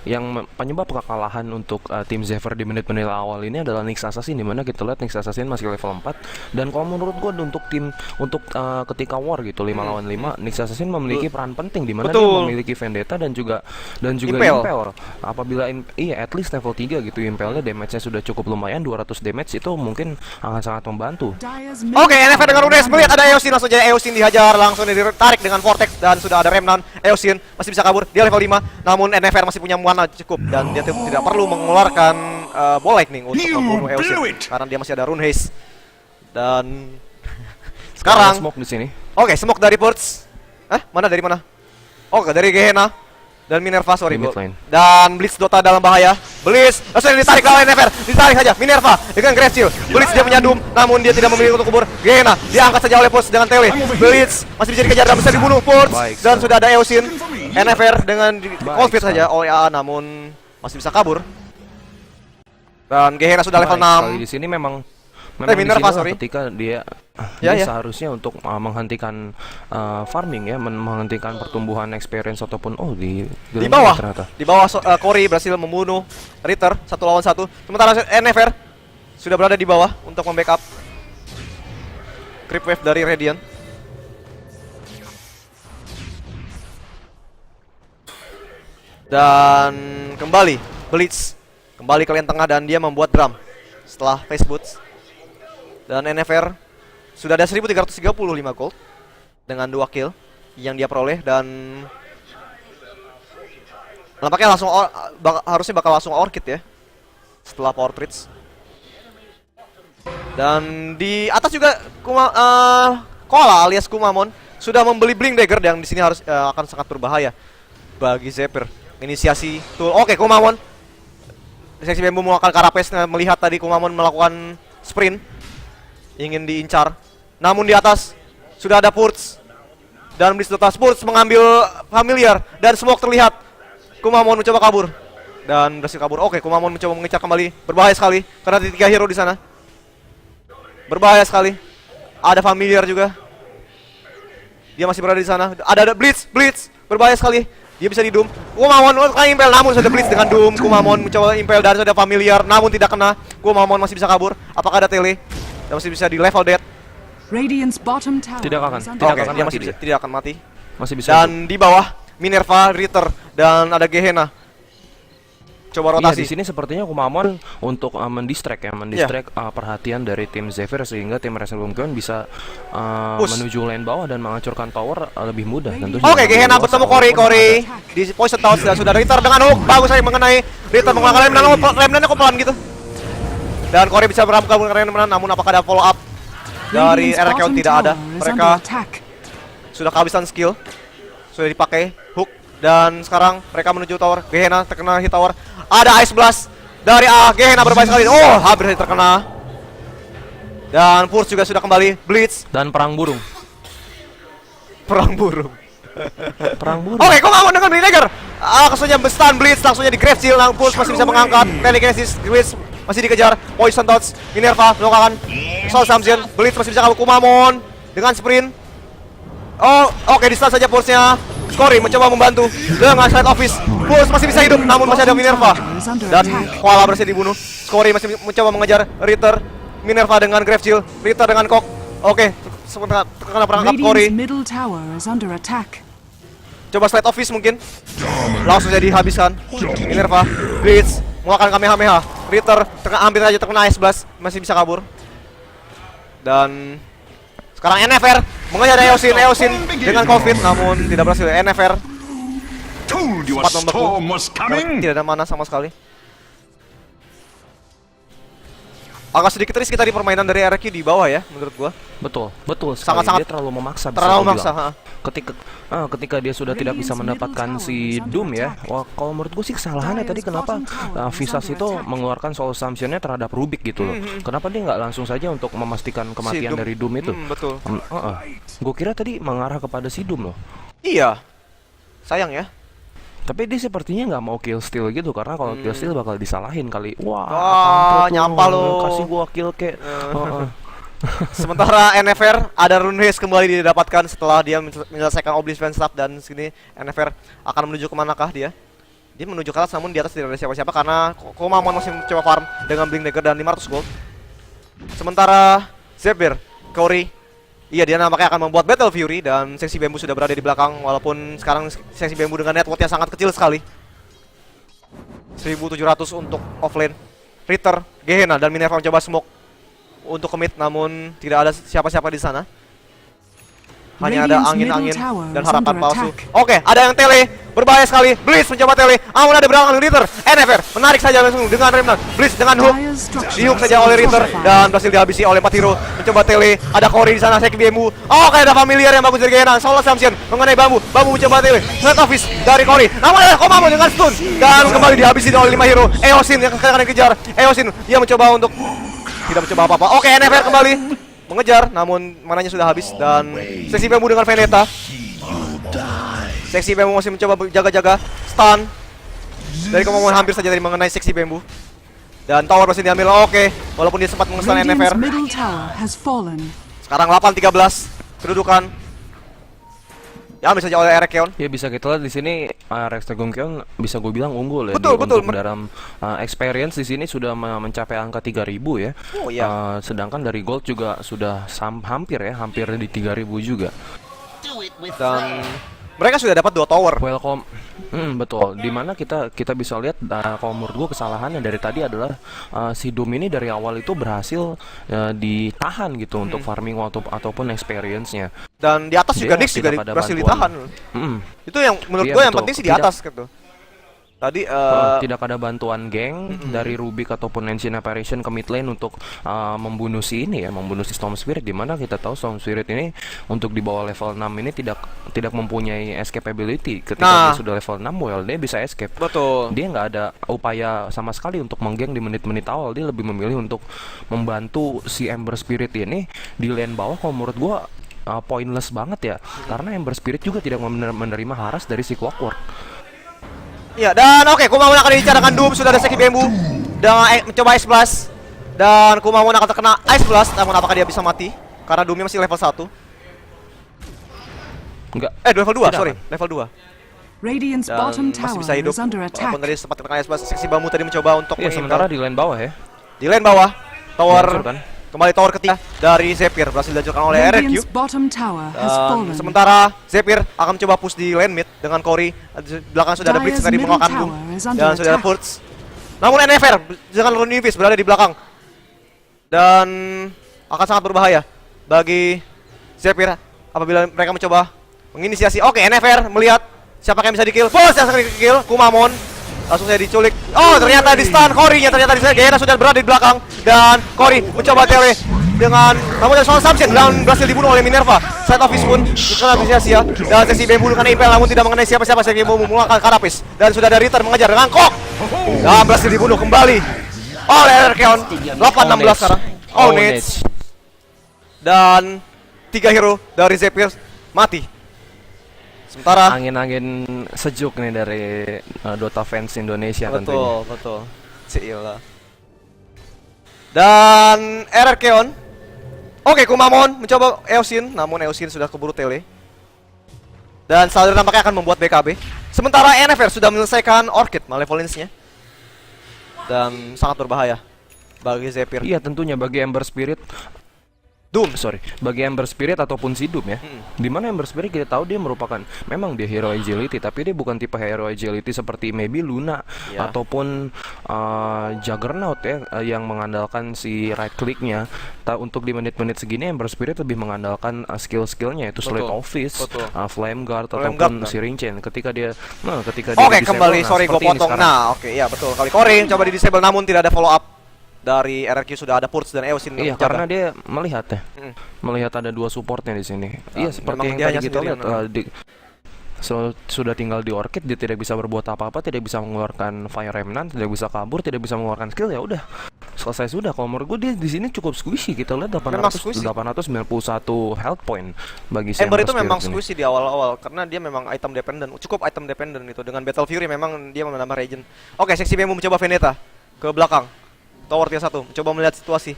yang penyebab kekalahan untuk tim Zephyr di menit-menit awal ini adalah Nyx Assassin, di mana kita lihat Nyx Assassin masih level 4 dan kalau menurut gue untuk ketika war gitu 5 lawan 5 Nyx Assassin memiliki peran penting di mana dia Betul. memiliki vendetta dan juga Impel. impel. Apabila at least level 3 gitu impelnya damage-nya sudah cukup lumayan 200 damage itu mungkin akan sangat membantu. Dire's Oke, middle NFR dengan tower Runes is melihat under ada Eosin, langsung aja Eosin dihajar, langsung ditarik dengan Vortex dan sudah ada Remnant. Eosin masih bisa kabur, dia level 5, namun NFR masih punya mana cukup dan dia tidak perlu mengeluarkan Ball Lightning untuk membunuh Eosin karena dia masih ada Rune Haste. Dan Ada sekarang smoke di sini. oke, smoke dari Purge. Mana dari mana? Oke, dari Gehenna dan Minerva, sorry Di mid bro. lane. Dan Blitz Dota dalam bahaya. Blitz langsung ditarik lawan NFR. Ditarik saja Minerva dengan Grace Shield. Blitz dia punya Doom, namun dia tidak memiliki untuk kubur. Gehenna diangkat saja oleh Purge dengan Tele. Blitz masih bisa dikejar dan bisa dibunuh Purge. Baik, Dan sudah ada Eosin. NFR dengan Baik, cold feet saja oleh AA, namun masih bisa kabur. Dan Gehenna sudah level Baik, sekali 6. di sini memang Minerva, di sini sorry. ketika dia Ya, ya. seharusnya untuk menghentikan farming ya, menghentikan pertumbuhan experience ataupun Di dalam bawah, ternyata. di bawah Cory berhasil membunuh Ritter 1 lawan 1. Sementara NFR sudah berada di bawah untuk membackup creep wave dari Radiant. Dan kembali Blitz kembali ke lane tengah dan dia membuat drum setelah face boots. Dan NFR sudah ada 1335 gold dengan 2 kill yang dia peroleh dan nampaknya langsung harusnya bakal langsung Orchid ya setelah power treats. Dan di atas juga Koala alias Kumamon sudah membeli Blink Dagger yang di sini harus akan sangat berbahaya bagi Zephyr. Inisiasi tool. Oke, Kumamon. Seksi Bambu melakukan Karapes melihat tadi Kumamon melakukan sprint ingin diincar. Namun di atas sudah ada Purge dan Blitz Dota. Purge mengambil Familiar dan Smoke terlihat. Kumamon mencoba kabur dan berhasil kabur. Oke, Kumamon mencoba mengejar kembali. Berbahaya sekali karena ada 3 hero di sana. Berbahaya sekali. Ada Familiar juga. Dia masih berada di sana. Ada Blitz, berbahaya sekali. Dia bisa di Doom. Kumamon mencoba impel, namun sudah Blitz dengan Doom. Kumamon mencoba impel dan sudah Familiar, namun tidak kena. Kumamon masih bisa kabur. Apakah ada tele? Dan masih bisa di level dead. Radiant's bottom tower Tidak akan. is under Tidak Oke, akan dia mati masih dia. tidak akan mati. Masih bisa. Dan di bawah Minerva, Ritter, dan ada Gehenna. Coba Iya, rotasi. di sini sepertinya Kumamon untuk mendistract perhatian dari tim Zephyr sehingga tim Wrestle Kingdom bisa Push. menuju lane bawah dan menghancurkan tower lebih mudah tentunya. Oke, Gehenna bertemu Cory di poison touch dan sudah Ritter dengan hook bagus saya mengenai Ritter mengeluarkan remnant kok pelan gitu. Dan Cory bisa merampungkan remnant, namun apakah ada follow up dari Radiant's Erakion? bottom Tidak ada. tower is Mereka under attack. sudah kehabisan skill. Sudah dipakai hook dan sekarang mereka menuju tower. Gehenna terkena hit tower. Ada Ice Blast dari Gehenna berbahaya sekali. Oh, hampir saja terkena. Dan Purge juga sudah kembali. Blitz, Dan perang burung. perang burung. Perang burung. Oke, Kumamon dengan Blink Dagger. Langsungnya stun Blitz, langsungnya di Grave Shield. Pulse masih bisa mengangkat. Telekinesis, Blitz masih dikejar. Poison Touch, Minerva melakukan Soul Samson. Blitz masih bisa kabur. Kumamon dengan sprint. Oh, oke, di stun saja Pulse-nya. Cory mencoba membantu dengan Slide Office. Pulse masih bisa hidup, namun masih ada Minerva. Dan Koala berhasil dibunuh. Cory masih mencoba mengejar Ritter. Minerva dengan Grave Shield. Ritter dengan Kok. Oke, sebentar terkena perangkap Cory. Radiant's middle tower is under attack. Coba Slide Office mungkin. Langsung jadi habiskan. Minerva, Blitz, mengeluarkan Kamehameha. Ritter hampir saja terkena Ice Blast, masih bisa kabur. Dan sekarang NFR mengejar Eosin dengan Covid, namun tidak berhasil. NFR Told you a sempat membeku. storm was Karena coming. tidak ada mana sama sekali. Agak sedikit risky tadi permainan dari RQ di bawah ya, menurut gua. Betul sekali. Sangat-sangat Dia terlalu memaksa. bisa terlalu gua memaksa, bilang. Ketika dia sudah tidak bisa mendapatkan si Doom ya. Wah, kalau menurut gue sih kesalahannya tadi kenapa Visas itu mengeluarkan Soul Samson-nya terhadap Rubik gitu loh. Kenapa dia nggak langsung saja untuk memastikan kematian Doom. dari Doom itu? Betul. Gue kira tadi mengarah kepada si Doom loh. Iya. Sayang ya. Tapi dia sepertinya nggak mau kill steal gitu karena kalau kill steal bakal disalahin kali. Wah, Wah, tampil tuh, nyampah lo. Kasih gua kill kek. Sementara NFR ada rune haste kembali didapatkan setelah dia menyelesaikan Oblivion Staff, dan sini NFR akan menuju kemanakah dia? Dia menuju ke atas, namun di atas tidak ada siapa-siapa karena Kumamon masih mencoba farm dengan Blink Dagger dan 500 gold. Sementara Zephyr, Cory, iya dia nampaknya akan membuat Battle Fury dan Seksi Bambu sudah berada di belakang walaupun sekarang Seksi Bambu dengan network yang sangat kecil sekali. 1700 untuk offlane. Ritter, Gehenna dan Minerva mencoba smoke untuk commit, namun tidak ada siapa-siapa di sana. Hanya ada angin-angin dan harapan palsu. Oke, ada yang tele, berbahaya sekali. Blitz mencoba tele, namun ada belakang Ritter. NFR menarik saja langsung dengan remnant. Blitz dengan hook, dihook saja oleh Ritter dan berhasil dihabisi oleh 4 hero. Mencoba tele, ada Cory di sana, Seki Bambu. Oke, ada Familiar yang bagus dari Gehenna. Soul Samson mengenai Bambu. Bambu mencoba tele, Slide Office dari Cory. Namun ada Kumamon dengan stun dan kembali dihabisi oleh 5 hero. Eosin yang akan dikejar. Eosin dia mencoba untuk tidak mencoba apa-apa. Oke, NFR kembali mengejar, namun mananya sudah habis dan Seksi Bambu dengan Veneta. Seksi Bambu masih mencoba jaga-jaga stun dari Kumamon, hampir saja dari mengenai Seksi Bambu. Dan tower masih diambil. Oke, walaupun dia sempat mengestun NFR. Radiant's middle tower has fallen. Sekarang 8-13 kedudukan. Diambil saja oleh Erakion. Ya bisa kita lihat di sini Rex Tegungkion bisa gue bilang unggul ya. Betul, betul. Untuk dalam experience di sini sudah mencapai angka 3000 ya. Oh iya. Sedangkan dari gold juga sudah hampir di 3000 juga. Dan mereka sudah dapat 2 tower. Welcome. Betul. Dimana kita bisa lihat kalau menurut gue kesalahannya dari tadi adalah si Doom ini dari awal itu berhasil ditahan gitu untuk farming ataupun experience-nya. Dan di atas juga Dia Nyx juga tidak pada berhasil bantuan. ditahan. Itu yang menurut Iya, gue yang betul. penting sih di Tidak. atas gitu. Tadi Tidak ada bantuan geng dari Rubik ataupun Ancient Apparition ke mid lane untuk membunuh si ini ya, membunuh si Storm Spirit, dimana kita tahu Storm Spirit ini untuk di bawah level 6 ini tidak mempunyai escape ability. Ketika dia sudah level 6, well dia bisa escape. betul. Dia nggak ada upaya sama sekali untuk menggeng di menit-menit awal. Dia lebih memilih untuk membantu si Ember Spirit ini di lane bawah. Kalau menurut gua pointless banget ya, karena Ember Spirit juga tidak menerima haras dari si Clockwork. Ya, dan oke, Kumamon akan dibicarakan Doom, sudah ada Seki Bambu dengan mencoba Ice Blast. Dan Kumamon akan terkena Ice Blast, namun apakah dia bisa mati? Karena Doomnya masih level 1. Enggak. Level 2, Tidak, sorry, kan? level 2. Radiant's Dan bottom masih tower bisa hidup. is under Walaupun attack. tadi sempat terkena Ice Blast, Seksi Bambu tadi mencoba untuk Iya, sementara di lane bawah ya. di lane bawah, tower Hancur, kan? kembali tower ketiga dari Zephyr berhasil dihancurkan oleh Radiant's RRQ. bottom tower has fallen. Sementara Zephyr akan mencoba push di lane mid dengan Cory. Di belakang sudah ada Blitz Dire's tadi middle mengalahkan Doom tower is under dan sudah ada attack. Purge. Namun NFR dengan Lone Invis berada di belakang dan akan sangat berbahaya bagi Zephyr apabila mereka mencoba menginisiasi. Oke, NFR melihat siapa yang bisa di-kill. Purge yang akan di-kill, Kumamon langsung saya diculik. Oh, ternyata di stun Cory-nya, ternyata di Gena sudah berada di belakang dan Cory mencoba tele dengan namun ada soal Samson dan berhasil dibunuh oleh Minerva. Side of his pun dikena sia-sia dan Seksi Bambu dengan impel namun tidak mengenai siapa-siapa. Seksi Bambu mengeluarkan Karapis dan sudah ada Return mengejar dengan Kok dan berhasil dibunuh kembali oleh Erkeon. 8-16 sekarang. Ownage dan 3 hero dari Zephyr mati. Sementara Angin-angin sejuk nih dari Dota fans Indonesia tentunya. betul. Cila. Dan Erkeon. Oke, Kumamon mencoba Eosin, namun Eosin sudah keburu tele. Dan Salder nampaknya akan membuat BKB. Sementara NFR sudah menyelesaikan Orchid Malevolence-nya. Dan sangat berbahaya bagi Zephyr. Iya, tentunya bagi Ember Spirit. Doom. Bagi Ember Spirit ataupun si Doom ya. Dimana Ember Spirit kita tahu dia merupakan, memang dia hero agility, tapi dia bukan tipe hero agility seperti maybe Luna Ya. ataupun Juggernaut ya, yang mengandalkan si right clicknya. Untuk di menit-menit segini Ember Spirit lebih mengandalkan skill-skillnya, yaitu Slate Betul. Office, Betul. Flame Guard Flame ataupun Guard, si Ring Chain. Ketika dia Oke, disable, kembali. Sorry, gue seperti ini potong. sekarang. Nah, oke, ya betul. Kali Cory coba di disable namun tidak ada follow up dari RRQ. Sudah ada Purge dan Eosin Iya, menjaga. karena dia melihat ya, melihat ada dua supportnya di sini. Iya, seperti memang yang dia tadi hanya kita sendirian, lihat. Sudah tinggal di Orchid, dia tidak bisa berbuat apa-apa, tidak bisa mengeluarkan Fire Remnant, tidak bisa kabur, tidak bisa mengeluarkan skill, ya udah selesai sudah. Kalau menurut gue dia di sini cukup squishy. Kita lihat Memang squishy. 891 health point bagi si Ember itu Spirit memang ini. squishy di awal-awal karena dia memang item dependent, cukup item dependent itu. Dengan Battle Fury memang dia menambah regen. Oke, Seksi Bambu mencoba Veneta ke belakang tower tier 1, mencoba melihat situasi.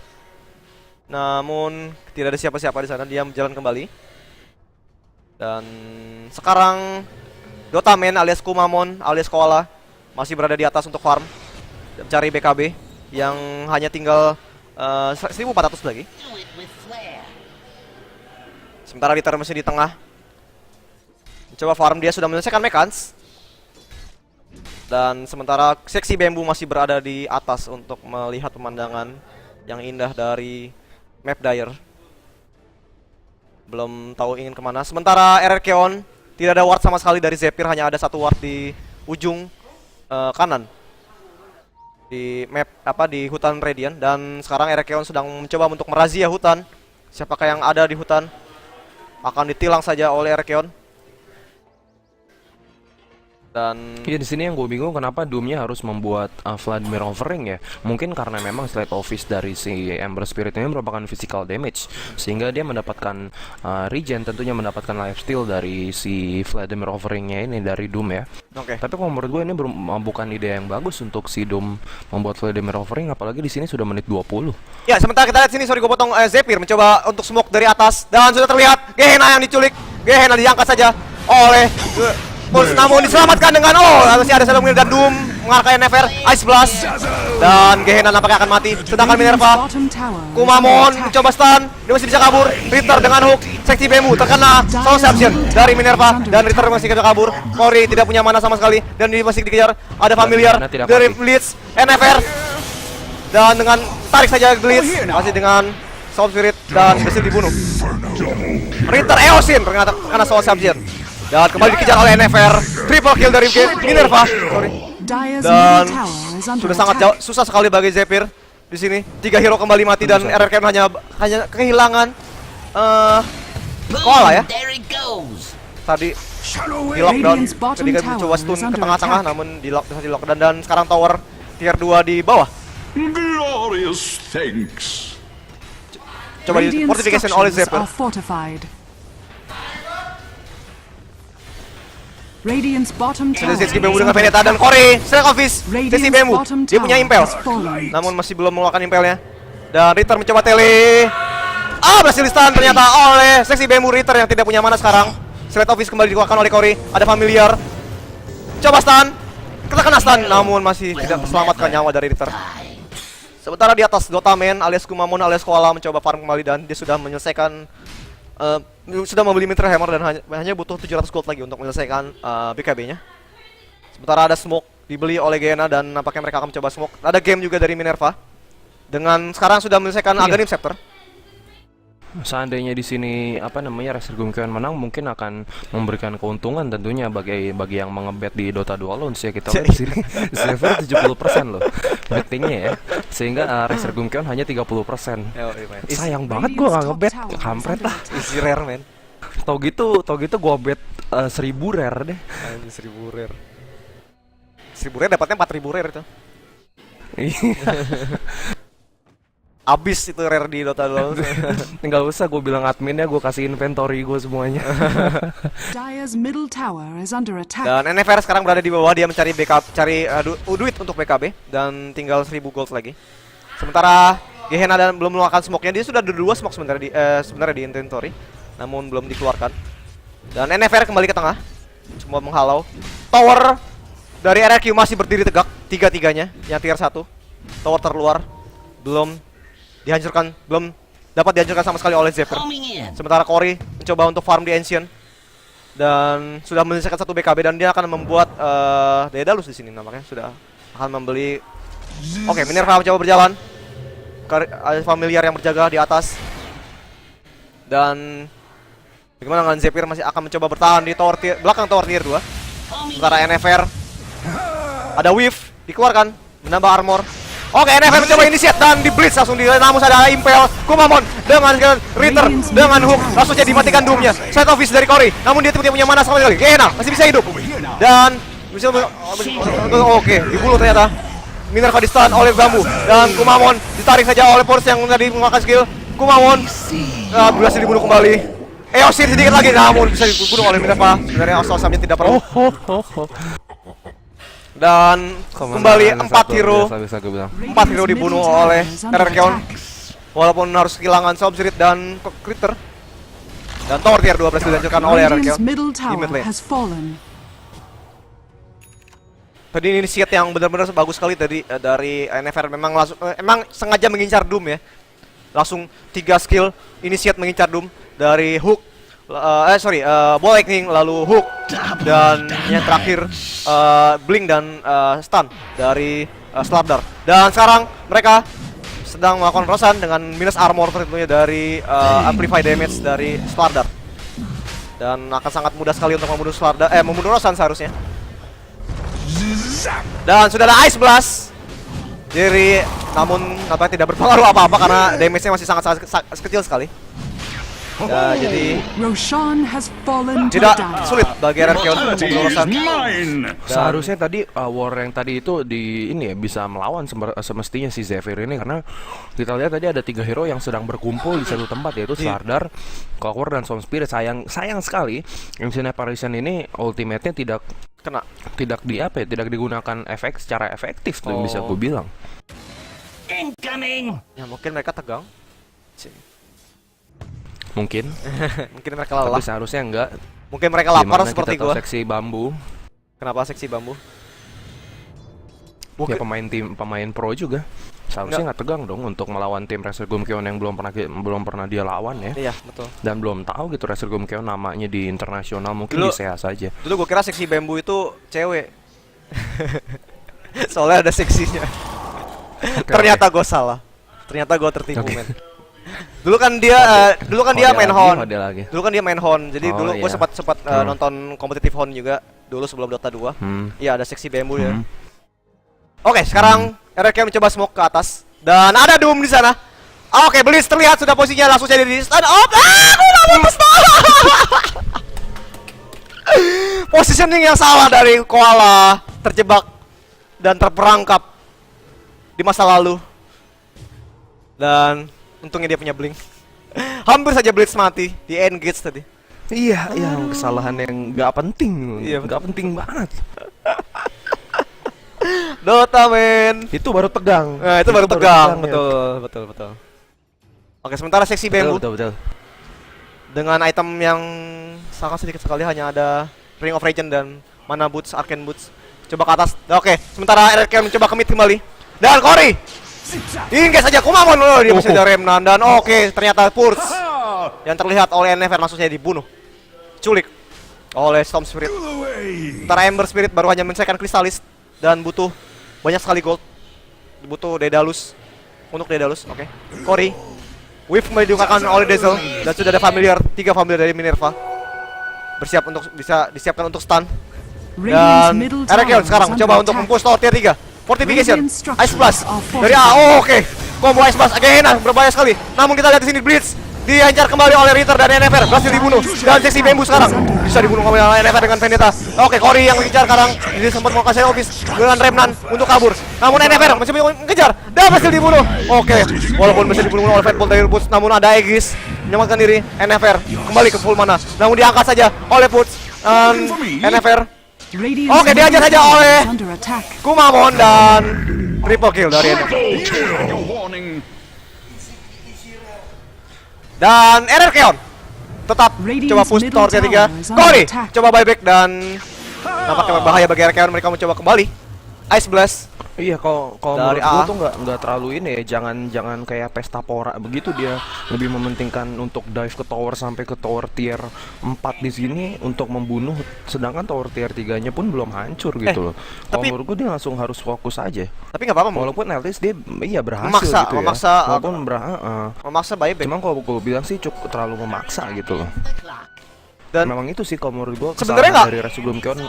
Namun tidak ada siapa-siapa di sana, dia berjalan kembali. Dan sekarang Dota Man alias Kumamon alias Koala masih berada di atas untuk farm, mencari BKB yang hanya tinggal 1400 lagi. Sementara Ritter masih di tengah, mencoba farm. Dia sudah menyelesaikan Mekans. Dan sementara Seksi Bambu masih berada di atas untuk melihat pemandangan yang indah dari map Dire. Belum tahu ingin kemana. Sementara RRQ tidak ada ward sama sekali dari Zephyr, hanya ada satu ward di ujung kanan di map di hutan Radiant. Dan sekarang RRQ sedang mencoba untuk merazia hutan. Siapakah yang ada di hutan akan ditilang saja oleh RRQ. Dan Iya, di sini yang gue bingung kenapa Doom-nya harus membuat Vladimir Offering ya. Mungkin karena memang Slate Office dari si Ember Spirit ini merupakan physical damage, sehingga dia mendapatkan regen, tentunya mendapatkan lifesteal dari si Vladimir Offering-nya ini dari Doom ya. oke. Tapi kalau menurut gue ini bukan ide yang bagus untuk si Doom membuat Vladimir Offering, apalagi di sini sudah menit 20. Ya, sementara kita lihat sini, sorry gue potong, Zephyr mencoba untuk smoke dari atas dan sudah terlihat Gehenna yang diculik. Gehenna diangkat saja oleh Pulse, namun diselamatkan dengan masih ada Salomir dan Doom mengarahkan NFR Ice Blast dan Gehenna nampaknya akan mati. Sedangkan Radiant's Minerva, bottom tower is Kumamon under attack. mencoba stun, dia masih bisa kabur. Ritter dengan hook, Seksi Bambu terkena Soul Submission dari Minerva dan Ritter masih bisa kabur. Cory tidak punya mana sama sekali dan dia masih dikejar. Ada Familiar Gehenna tidak dari mati. Blitz, NFR dan dengan tarik saja Blitz masih dengan Soul Spirit dan berhasil dibunuh. Ritter Eosin ternyata kena Soul Submission dan kembali dikejar oleh NFR. Triple kill dari Minerva. Sorry. Dyer's Dan middle tower is under sudah sangat attack. susah sekali bagi Zephyr di sini. 3 hero kembali mati dan RRQ hanya kehilangan koala ya. There it goes. Tadi Shadow di lockdown Radiant's bottom ketika tower mencoba stun is ke under tengah-tengah attack. namun di lockdown dan sekarang tower tier 2 di bawah. glorious thanks. Coba di Radiant fortification oleh structures Zephyr. are fortified. Radiant's bottom tower Sudah Zetsuki is Bembu dengan under Veneta dan attack. Kori Select Office. Zetsuki Radiant's Bembu bottom dia punya tower impel has fallen. namun masih belum mengeluarkan impelnya. Dan Ritter mencoba tele. Berhasil di stun ternyata oleh Zetsuki Bembu. Ritter yang tidak punya mana sekarang. Select Office kembali dikeluarkan oleh Kori. Ada familiar. Coba stun. Kita kena stun namun masih tidak terselamatkan nyawa dari Ritter. Sementara di atas Dota Man alias Kumamon alias Koala mencoba farm kembali dan dia sudah menyelesaikan sudah membeli Mithril Hammer dan hanya butuh 700 gold lagi untuk menyelesaikan BKB-nya. Sementara ada smoke dibeli oleh Gehenna dan nampaknya mereka akan mencoba smoke. Ada game juga dari Minerva. Dengan sekarang sudah menyelesaikan Aghanim Scepter. Seandainya di sini Resurgam Keon menang, mungkin akan memberikan keuntungan tentunya bagi yang mengebet di Dota 2 Launch ya. Kita lihat di sini Zephyr 70% loh bettingnya ya, sehingga Resurgam Keon hanya 30%. Sayang banget gua nggak ngebet, kampret lah. Easy rare man. Tau gitu gua bet 1000 rare deh. 1000 rare. 1000 rare dapatnya 4000 rare itu. Abis itu rare di Dota 2. Nggak usah gue bilang adminnya, gue kasih inventory gue semuanya. Dyer's middle tower is under attack. Dan NFR sekarang berada di bawah, dia mencari backup, cari duit untuk BKB dan tinggal 1000 gold lagi. Sementara Gehenna dan belum mengeluarkan smoke-nya, dia sudah ada 2 smoke sebenarnya di inventory, namun belum dikeluarkan. Dan NFR kembali ke tengah, cuma menghalau. Tower dari RRQ masih berdiri tegak, tiga-tiganya yang tier 1. Tower terluar belum dihancurkan, belum dapat dihancurkan sama sekali oleh Zephyr. Coming in. Sementara Kori mencoba untuk farm di Ancient dan sudah menyelesaikan 1 BKB dan dia akan membuat Daedalus di sini nampaknya sudah akan membeli. Oke, Minerva mencoba berjalan. Ada familiar yang berjaga di atas. Dan bagaimana dengan Zephyr masih akan mencoba bertahan di tower belakang tower tier 2. Sementara NFR ada Weave dikeluarkan menambah armor. Oke, NFR mencoba initiate dan di blitz langsung namun ada impel Kumamon dengan Ritter dengan hook langsung jadi dimatikan doomnya. Side office dari Kori, namun dia tidak punya mana sama sekali. Gehenna masih bisa hidup dan bisa oke, dibunuh ternyata. Minerva di stun oleh Bambu dan Kumamon ditarik saja oleh Force yang tadi menggunakan skill. Kumamon berhasil dibunuh kembali. Eosir sedikit lagi namun bisa dibunuh oleh Minerva. Sebenarnya Osamnya tidak perlu. Dan kembali 4 hero. Bisa gue bilang. 4 hero dibunuh oleh RRQ. Walaupun harus kehilangan Sobzirit dan Critter. Dan tower tier 2 berhasil dihancurkan oleh RRQ. Radiant's middle di tower mid lane. has fallen. Tadi ini initiate yang benar-benar bagus sekali tadi dari NFR. Memang langsung emang sengaja mengincar Doom ya. Langsung 3 skill initiate mengincar Doom dari hook. Ball lightning lalu hook dan yang terakhir blink dan stun dari Slardar. Dan sekarang mereka sedang melakukan Rosan dengan minus armor tentunya dari amplify damage dari Slardar. Dan akan sangat mudah sekali untuk membunuh membunuh Rosan seharusnya. Dan sudah ada Ice Blast dari namun nampaknya tidak berpengaruh apa-apa karena damage-nya masih sangat kecil sekali. Jadi Roshan has fallen to tidak the dark. sulit bagi RRQ untuk membunuh Rosan. Mine. Seharusnya tadi war yang tadi itu bisa melawan semestinya si Zephyr ini, karena kita lihat tadi ada 3 hero yang sedang berkumpul di satu tempat, yaitu Slardar, Clockwork dan Storm Spirit. Sayang sekali Ancient Apparition ini ultimate-nya tidak digunakan secara efektif tuh bisa gue bilang. Incoming. Ya mungkin mereka tegang. Mungkin Mungkin mereka lelah. tapi seharusnya enggak. Mungkin mereka lapar Dimana seperti kita tahu gua. seksi bambu. Kenapa seksi bambu? Ya pemain pro juga. Seharusnya nggak tegang dong untuk melawan tim Resurgam Keon yang belum pernah dia lawan ya. Iya, betul. Dan belum tahu gitu Resurgam Keon namanya di internasional, mungkin Dulu- di SEA saja. Dulu gua kira seksi bambu itu cewek. Soalnya ada seksinya. Ternyata gua salah. Ternyata gua tertipu, Oke. men. Dulu kan dia main Hon. Kode lagi. Dulu kan dia main Hon. Jadi Oh, dulu gue iya. sempat nonton kompetitif Hon juga dulu sebelum Dota 2. Hmm. Iya, ada seksi bambu ya. Oke, sekarang RK mencoba smoke ke atas dan ada Doom di sana. Oke, Blitz terlihat sudah posisinya langsung jadi di stand up. Aku nggak mau stop. Positioning yang salah dari Koala, terjebak dan terperangkap di masa lalu. Dan untungnya dia punya blink. Hampir saja Blitz mati di engage tadi. Iya, yang kesalahan yang nggak penting, Iya, nggak penting banget. Dota men. Itu baru tegang. Nah, itu baru tegang. ya. Betul. Oke, sementara seksi bambu Betul. dengan item yang sangat sedikit sekali, hanya ada Ring of Regen dan Mana Boots, Arcane Boots. Coba ke atas. Oke, sementara RK mencoba ke mid kembali. Dan Cory engage saja Kumamon. Oh, dia masih ada Remnant dan oke, ternyata Purge yang terlihat oleh NFR langsung saja dibunuh. Culik oleh Storm Spirit. Sementara Ember Spirit baru hanya menyelesaikan Crystallis dan butuh banyak sekali gold. Butuh Daedalus untuk Daedalus. Oke. Cory Whiff kembali diungkapkan oleh Dazzle dan sudah ada tiga familiar dari Minerva bersiap untuk bisa disiapkan untuk stun. Dan Erakion sekarang mencoba untuk mempush tower tier 3. Fortification, Ice Blast dari A. Oh, oke. Combo Ice Blast agak enak, berbahaya sekali. Namun kita lihat di sini Blitz dihajar kembali oleh Ritter dan NFR, berhasil dibunuh. Dan seksi bambu sekarang bisa dibunuh kembali oleh NFR dengan Vendetta. Oke, Cory yang mengejar sekarang. Dia sempat mau kasih office dengan Remnant untuk kabur. Namun NFR masih mengejar dan berhasil dibunuh. Oke, walaupun masih dibunuh oleh Fatball dari Putz, namun ada Aegis menyelamatkan diri. NFR kembali ke full mana, namun diangkat saja oleh Putz. NFR. Oke, diajar saja oleh Kumamon dan triple kill dari NFR. Dan Erakion tetap coba push tower ketiga. Cory coba buyback dan nampaknya berbahaya bagi Erakion. Mereka mencoba kembali Ice Blast. Iya, kalau Dari menurut gua A. tuh nggak terlalu ini ya, jangan kayak pesta pora begitu. Dia lebih mementingkan untuk dive ke tower sampai ke tower tier 4 di sini untuk membunuh, sedangkan tower tier 3-nya pun belum hancur gitu loh. Kalau tapi- menurut gua dia langsung harus fokus aja. Tapi nggak apa-apa, Walaupun at least dia berhasil Memaksa- gitu memaksa, ya. Walaupun memaksa buyback. cuman kalau gua bilang sih cukup terlalu memaksa gitu loh. Dan Memang itu sih kalau menurut gua sebenarnya kesalahan dari Resugum Kion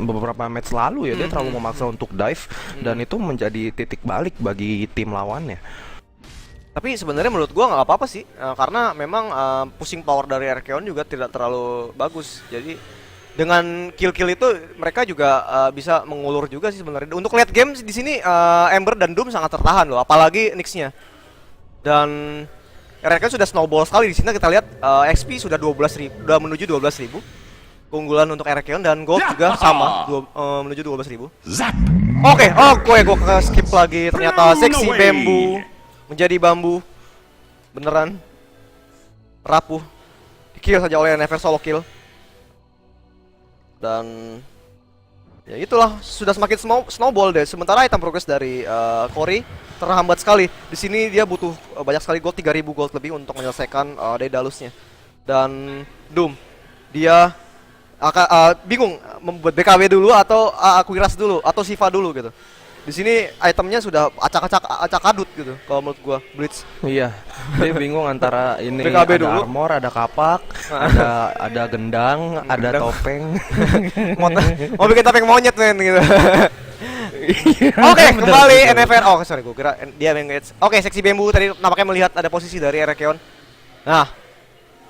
beberapa match lalu ya, dia terlalu memaksa untuk dive dan itu menjadi titik balik bagi tim lawannya. tapi sebenarnya menurut gua nggak apa-apa sih, karena memang pushing power dari Erakion juga tidak terlalu bagus. Jadi dengan kill-kill itu mereka juga bisa mengulur juga sih sebenarnya. Untuk late game di sini Ember dan Doom sangat tertahan loh, apalagi Nyx-nya. Dan Erakion sudah snowball sekali di sini. Kita lihat XP sudah 12.000, udah menuju 12.000. Keunggulan untuk Erakion dan gold juga sama, menuju 12.000. Oke, gue skip lagi. Ternyata seksi bambu menjadi bambu beneran rapuh. Di-kill saja oleh NFR, solo kill. Dan ya itulah, sudah semakin snowball deh. Sementara item progress dari Cory terhambat sekali. Di sini dia butuh banyak sekali gold, 3.000 gold lebih untuk menyelesaikan Daedalusnya. Dan Doom dia bingung membuat BKB dulu atau Aquiras dulu atau Shiva dulu gitu. Di sini itemnya sudah acak adut gitu kalau menurut gua, Blitz. Iya, dia bingung antara ini BKB ada dulu. armor, ada kapak, ada gendang, ada Gendang. topeng. Mau bikin topeng monyet men gitu. Oke, kembali NFR. Oh, sorry, gua kira dia engage. Oke, seksi bambu tadi nampaknya melihat ada posisi dari Erakion. Nah,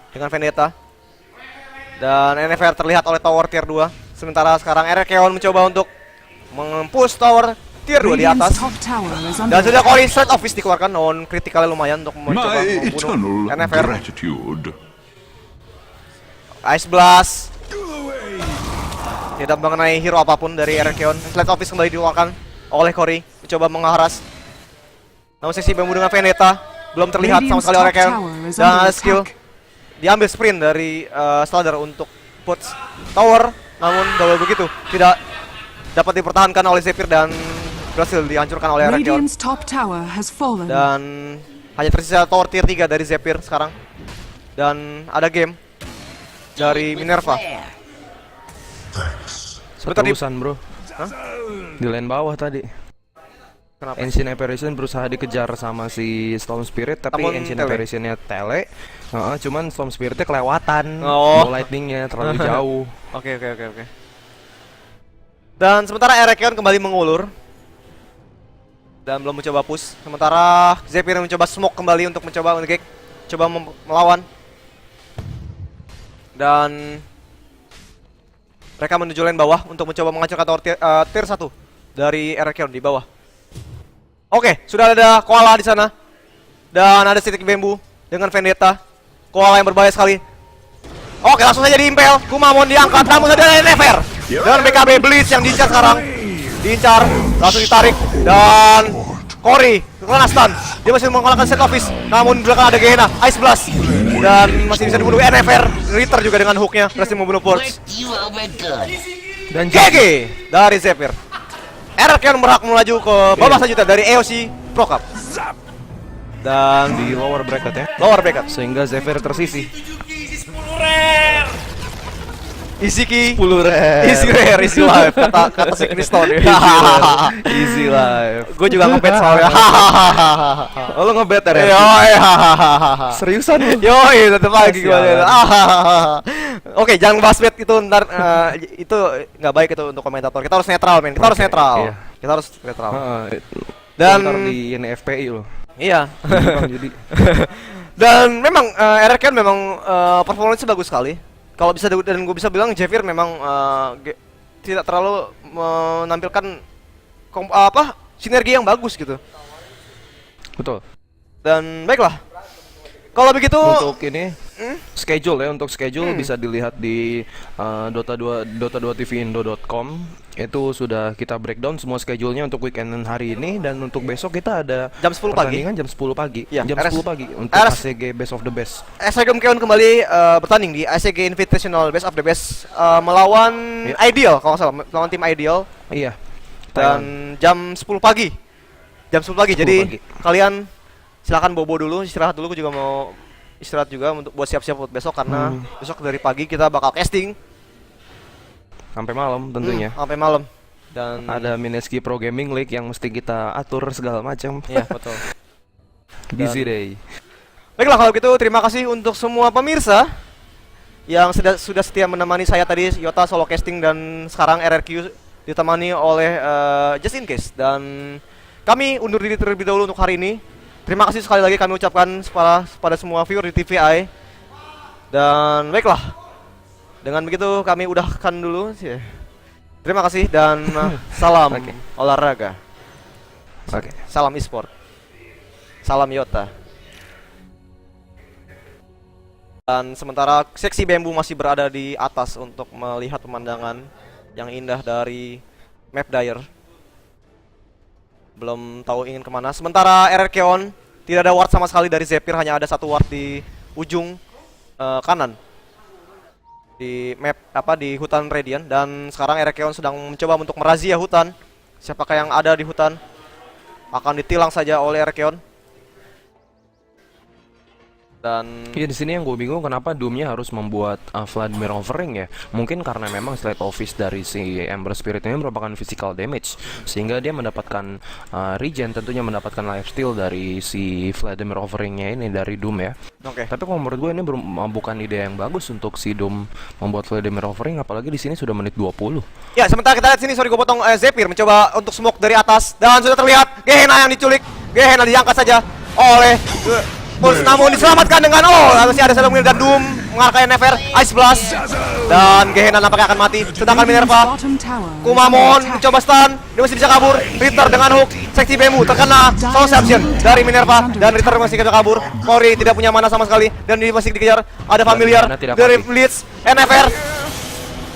dengan Vendetta. Dan NFR terlihat oleh tower tier 2. Sementara sekarang Erakion mencoba untuk mempush tower tier 2 di atas. Dan sudah Cory Straight Office dikeluarkan, non kritikalnya lumayan untuk mencoba My membunuh eternal NFR. gratitude. Ice Blast tidak mengenai hero apapun dari Erakion. Straight Office kembali dikeluarkan oleh Cory, mencoba mengharas. Namun seksi bambu dengan Vendetta belum terlihat sama sekali oleh Erakion. Dan skill diambil sprint dari Sladder untuk push tower, namun double begitu tidak dapat dipertahankan oleh Zephyr dan berhasil dihancurkan oleh Erakion. Dan hanya tersisa tower tier 3 dari Zephyr sekarang. Dan ada game dari Minerva. Sebentar di Terusan bro. Hah? Di lane bawah tadi. Kenapa? Ancient Apparition berusaha dikejar sama si Storm Spirit, tapi Namun Ancient tele. Apparition-nya tele. Cuman Storm Spirit-nya kelewatan. Oh. Lightning-nya terlalu jauh. Oke. Dan sementara Erakion kembali mengulur dan belum mencoba push. Sementara Zephyr mencoba smoke kembali untuk mencoba nge-gag, coba melawan. Dan mereka menuju lane bawah untuk mencoba menghancurkan tower tier 1 dari Erkeon di bawah. Oke, sudah ada Koala di sana. Dan ada Stick Bambu dengan Vendetta. Koala yang berbahaya sekali. Oke, langsung saja diimpel. Kumamon diangkat, namun ada Never. Dan BKB Blitz yang diincar sekarang. Diincar, langsung ditarik. Dan Cory kena stun. Dia masih mengalahkan set office. Namun di belakang ada Gehenna, Ice Blast. Dan masih bisa dibunuh Never. Ritter juga dengan hooknya berhasil membunuh Ports. Dan GG dari Zephyr. Erkeon berhak melaju ke babak selanjutnya dari AOC Pro Cup. Dan di lower bracket ya. lower bracket. Sehingga Zephyr tersisih. Isiki 10 rare. Easy rare, easy life, kata si Kriston. Easy life. Gue juga ngebet soalnya. Oh, lo ngebet ya? Yoi. Seriusan lu? Yoi, tetep lagi gue. Sialan. Oke, jangan bahas bet itu ntar itu nggak baik itu untuk komentator. Kita harus netral, men. Kita harus Oke, netral. iya. Kita harus netral. Dan Dan di NFPI lo. iya. Jadi Dan memang Erkeon memang performanya bagus sekali. Kalau bisa dan gue bisa bilang Zephyr memang tidak terlalu menampilkan sinergi yang bagus gitu. betul. Dan baiklah. Kalau begitu Untuk ini schedule ya, untuk schedule bisa dilihat di dota2tvindo.com. Itu sudah kita breakdown semua schedule-nya untuk weekend hari ini, dan untuk besok kita ada Jam 10 pagi. pertandingan jam 10 pagi. Iya, Jam RS 10 pagi untuk RS ACG Best of the Best. SIGM Keon kembali bertanding di ACG Invitational Best of the Best melawan Ideal kalau nggak salah, melawan tim Ideal. Iya. Dan jam 10 pagi. Jam 10 pagi. 10 Jadi pagi. kalian silakan bobo dulu, istirahat dulu. Gue juga mau istirahat juga untuk buat siap-siap buat besok karena besok dari pagi kita bakal casting Sampai malam tentunya. sampai malam. Dan Ada Mineski Pro Gaming League yang mesti kita atur segala macam. iya betul. Busy day. Baiklah kalau gitu, terima kasih untuk semua pemirsa yang sudah setia menemani saya tadi, Yota solo casting, dan sekarang RRQ ditemani oleh Just In Case. Dan kami undur diri terlebih dahulu untuk hari ini. Terima kasih sekali lagi kami ucapkan pada semua viewer di TVI. Dan baiklah, dengan begitu kami udahkan dulu. Terima kasih dan salam Oke. olahraga. Oke. Salam e-sport. Salam Yota. Dan sementara seksi bambu masih berada di atas untuk melihat pemandangan yang indah dari map Dire. Belum tahu ingin kemana. Sementara Erkeon tidak ada ward sama sekali dari Zephyr, hanya ada satu ward di ujung kanan di map di hutan Radiant. Dan sekarang Erkeon sedang mencoba untuk merazia hutan. Siapakah yang ada di hutan akan ditilang saja oleh Erkeon. Dan Iya, di sini yang gue bingung kenapa Doom-nya harus membuat Vladimir Offering ya. Mungkin karena memang slate office dari si Ember Spirit ini merupakan physical damage, sehingga dia mendapatkan regen, tentunya mendapatkan lifesteal dari si Vladimir Offering-nya ini dari Doom ya. oke. Tapi kalau menurut gue ini bukan ide yang bagus untuk si Doom membuat Vladimir Offering, apalagi di sini sudah menit 20. Ya, sementara kita lihat sini, sorry gue potong, Zephyr mencoba untuk smoke dari atas dan sudah terlihat Gehenna yang diculik. Gehenna diangkat saja oleh Pulse, namun diselamatkan dengan masih ada Shadow Mirror dan Doom mengalahkan Never, Ice Blast, dan Gehenna nampaknya akan mati. Sedangkan Minerva, Bottom tower is Kumamon under attack. mencoba stun, dia masih bisa kabur. Ritter dengan hook, seksi Bemu terkena Soul Submission dari Minerva, dan Ritter masih bisa kabur. Cory tidak punya mana sama sekali dan dia masih dikejar. Ada Familiar Gehenna tidak dari mati. Blitz, Never,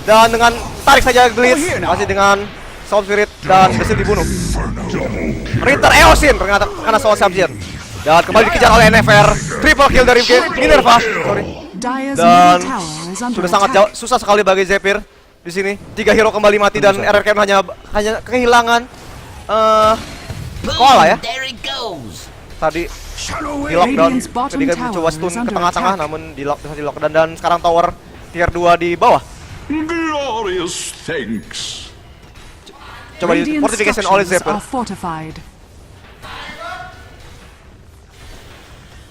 dan dengan tarik saja Blitz masih dengan Soul Spirit dan berhasil dibunuh. Ritter Eosin ternyata kena Soul Submission. Dan kembali dikejar oleh Never. Triple kill dari Minerva. Sorry. Dyer's Dan middle tower is under sudah sangat attack. susah sekali bagi Zephyr di sini. 3 hero kembali mati dan RRQ hanya kehilangan Koala ya. Tadi di lockdown Radiant's bottom ketika tower mencoba stun is ke under tengah-tengah attack. namun di lockdown, dan sekarang tower tier 2 di bawah. Glorious thanks. Coba di Radiant fortification oleh structures Zephyr. are fortified.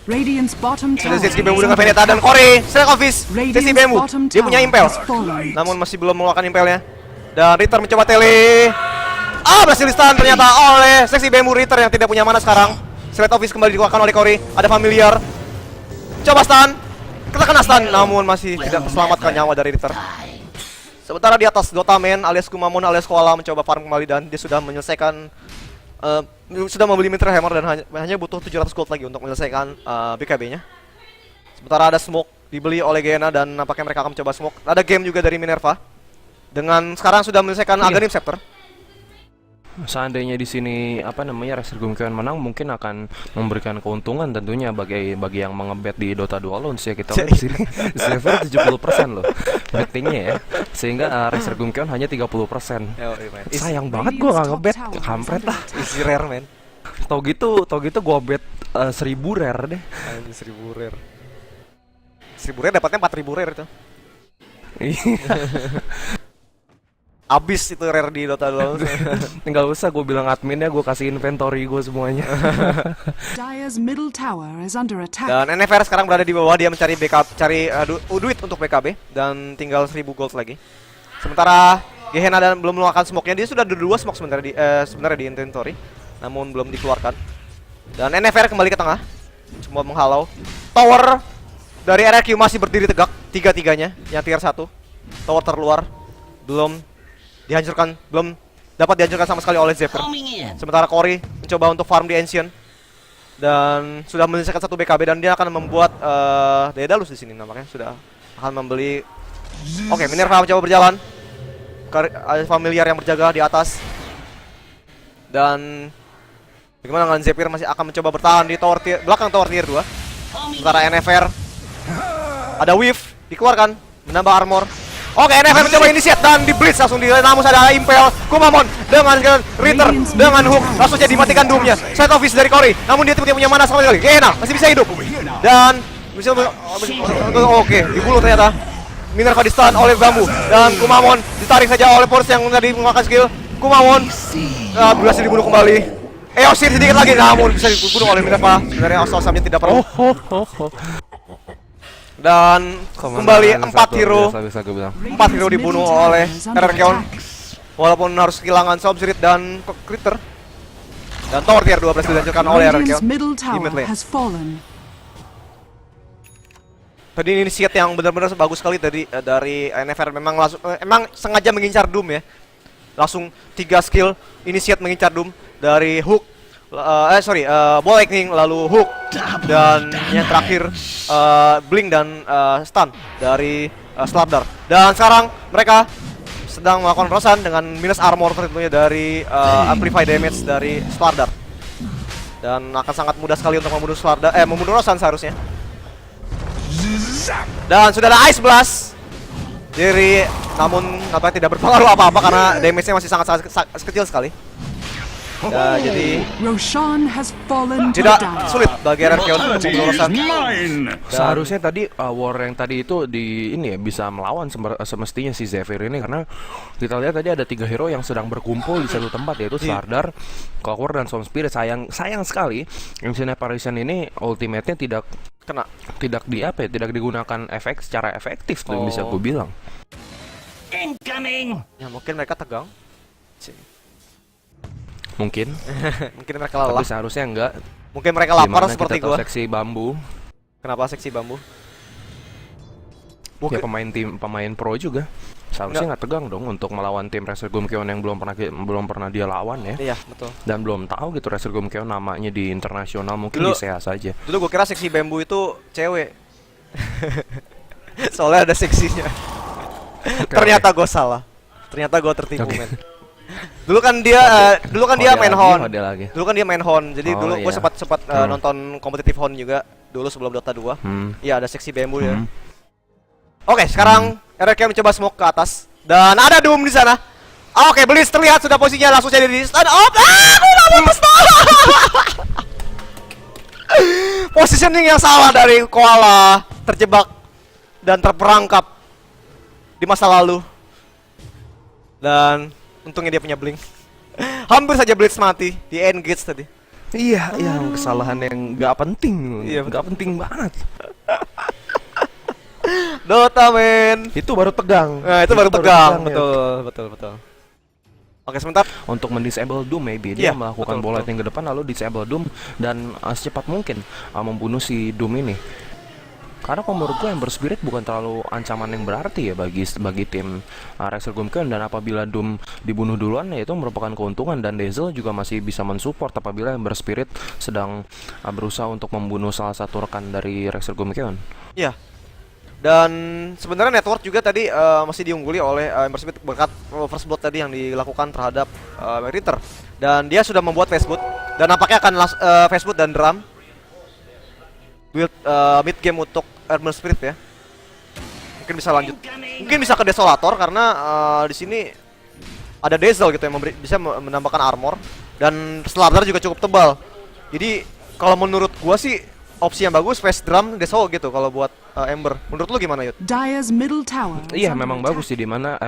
Radiant's bottom tower Sudah Zetsuki is Bemu dengan under Vendetta dan attack. Cory Select Office. Sesi Radiant's Bemu bottom dia punya tower impel has fallen. namun masih belum mengeluarkan impelnya. Dan Ritter mencoba tele. Berhasil di stun ternyata oleh seksi Bamboo Ritter yang tidak punya mana sekarang. Slate Office kembali dikeluarkan oleh Cory. Ada Familiar. Coba stun. Kita kena stun, namun masih tidak terselamatkan nyawa dari Ritter. Sementara di atas Dotaman alias Kumamon alias Koala mencoba farm kembali dan dia sudah menyelesaikan sudah membeli Meteor Hammer dan hanya butuh 700 gold lagi untuk menyelesaikan BKB-nya. Sementara ada Smoke dibeli oleh Gehenna dan nampaknya mereka akan mencoba Smoke. Ada game juga dari Minerva. Dengan sekarang sudah menyelesaikan Aghanim Scepter. Seandainya di sini apa namanya Resurgam Keon menang, mungkin akan memberikan keuntungan tentunya bagi yang mengebet di Dota 2 Launch ya. Kita lihat di sini Xavier 70% loh bettingnya ya, sehingga Resurgam Keon hanya 30%. Sayang banget gua nggak ngebet, kampret lah. Easy rare men. Tau gitu gua bet 1000 rare deh. 1000 rare. 1000 rare dapatnya 4000 rare itu. Abis itu rare di Dota 2. Tinggal usah gue bilang adminnya, gue kasih inventory gue semuanya. Dire's middle tower is under attack. Dan NFR sekarang berada di bawah, dia mencari backup, cari duit untuk BKB dan tinggal 1000 gold lagi. Sementara Gehenna dan belum melakukan smoke-nya, dia sudah ada 2 smoke sebenarnya di inventory, namun belum dikeluarkan. Dan NFR kembali ke tengah, cuma menghalau. Tower dari RRQ masih berdiri tegak, tiga-tiganya yang tier 1. Tower terluar belum dihancurkan, belum dapat dihancurkan sama sekali oleh Zephyr. Sementara Cory mencoba untuk farm di Ancient dan sudah menyelesaikan 1 BKB dan dia akan membuat Daedalus di sini nampaknya sudah akan membeli. Oke, Minerva mencoba berjalan. Ada Familiar yang berjaga di atas. Dan bagaimana dengan Zephyr masih akan mencoba bertahan di tower belakang tower tier 2. Sementara NFR ada Weave dikeluarkan menambah armor. Oke, NFR mencoba initiate dan di blitz langsung namun ada Impel Kumamon dengan Ritter dengan hook langsung jadi dimatikan Doom-nya. Slate Office dari Cory, namun dia tidak punya mana sama sekali. Gehenna masih bisa hidup dan bisa oke, dibunuh ternyata. Minerva di stun oleh Bambu dan Kumamon ditarik saja oleh Force yang tadi menggunakan skill. Kumamon berhasil dibunuh kembali. Eosir sedikit lagi namun bisa dibunuh oleh Minerva. Sebenarnya Osamnya tidak perlu. Dan kembali 4 hero dibunuh oleh RRQ, walaupun harus kehilangan Sobzirit dan Critter. Dan tower tier 2 berhasil dihancurkan oleh RRQ di mid lane. Tadi initiate yang benar-benar bagus sekali tadi dari NFR, memang langsung emang sengaja mengincar Doom ya. Langsung 3 skill initiate mengincar Doom dari hook. Ball lightning lalu hook dan yang terakhir blink dan stun dari Slardar. Dan sekarang mereka sedang melakukan Rosan dengan minus armor tentunya dari amplify damage dari Slardar. Dan akan sangat mudah sekali untuk membunuh membunuh Rosan seharusnya. Dan sudah ada Ice Blast namun nampaknya tidak berpengaruh apa-apa karena damage-nya masih sangat kecil sekali. Jadi tidak sulit bagi RRQ untuk membunuh Rosan. Seharusnya tadi war yang tadi itu bisa melawan semestinya si Zephyr ini, karena kita lihat tadi ada 3 hero yang sedang berkumpul di satu tempat, yaitu Slardar, Clockwork dan Storm Spirit. Sayang sekali Ancient Apparition ini ultimate-nya tidak digunakan secara efektif tuh bisa gue bilang. Incoming. Ya mungkin mereka tegang. Mungkin Mereka lelah. tapi seharusnya enggak. Mungkin mereka lapar Gimana seperti kita tahu gua. seksi bambu. Kenapa seksi bambu? Ya pemain pro juga. Seharusnya nggak tegang dong untuk melawan tim Resurgam Keon yang belum pernah dia lawan ya. Iya, betul. Dan belum tahu gitu Resurgam Keon namanya di internasional, mungkin di SEA saja. Dulu gua kira seksi bambu itu cewek. Soalnya ada seksinya. Ternyata gua salah. Ternyata gua tertipu men. Dulu kan dia main Hon. Dulu kan dia main Hon. Jadi dulu gue sempat nonton kompetitif Hon juga dulu sebelum Dota 2. Iya, ada seksi bambu ya. Oke, sekarang RRQ mencoba smoke ke atas dan ada Doom di sana. Oke, Blitz terlihat sudah posisinya langsung jadi di stun. Positioning yang salah dari Koala, terjebak dan terperangkap di masa lalu. Dan untungnya dia punya blink. Hampir saja Blitz mati di engage tadi. Iya, kesalahan yang nggak penting. Iya, nggak penting banget. Dota men. Itu baru tegang. Nah, itu baru tegang. Betul. Oke, sebentar. untuk mendisable Doom, maybe dia Iya, melakukan betul, ball betul. lightning ke depan lalu disable Doom dan secepat mungkin membunuh si Doom ini. Karena kalau menurut gue Ember Spirit bukan terlalu ancaman yang berarti ya bagi tim Resurgam Keon, dan apabila Doom dibunuh duluan ya itu merupakan keuntungan, dan Dazzle juga masih bisa mensupport apabila Ember Spirit sedang berusaha untuk membunuh salah satu rekan dari Resurgam Keon. Iya. Dan sebenarnya network juga tadi masih diungguli oleh Ember Spirit berkat first blood tadi yang dilakukan terhadap Ritter. Dan dia sudah membuat fastboot dan nampaknya akan fastboot dan drum build mid game untuk Ember Spirit ya. Mungkin bisa lanjut. Mungkin bisa ke Desolator karena di sini ada Dazzle gitu yang bisa menambahkan armor, dan Slardar juga cukup tebal. Jadi kalau menurut gua sih opsi yang bagus fast drum Desol gitu kalau buat Ember. Menurut lu gimana, Yud? Dire's middle tower is Iya, under memang attack. bagus sih, dimana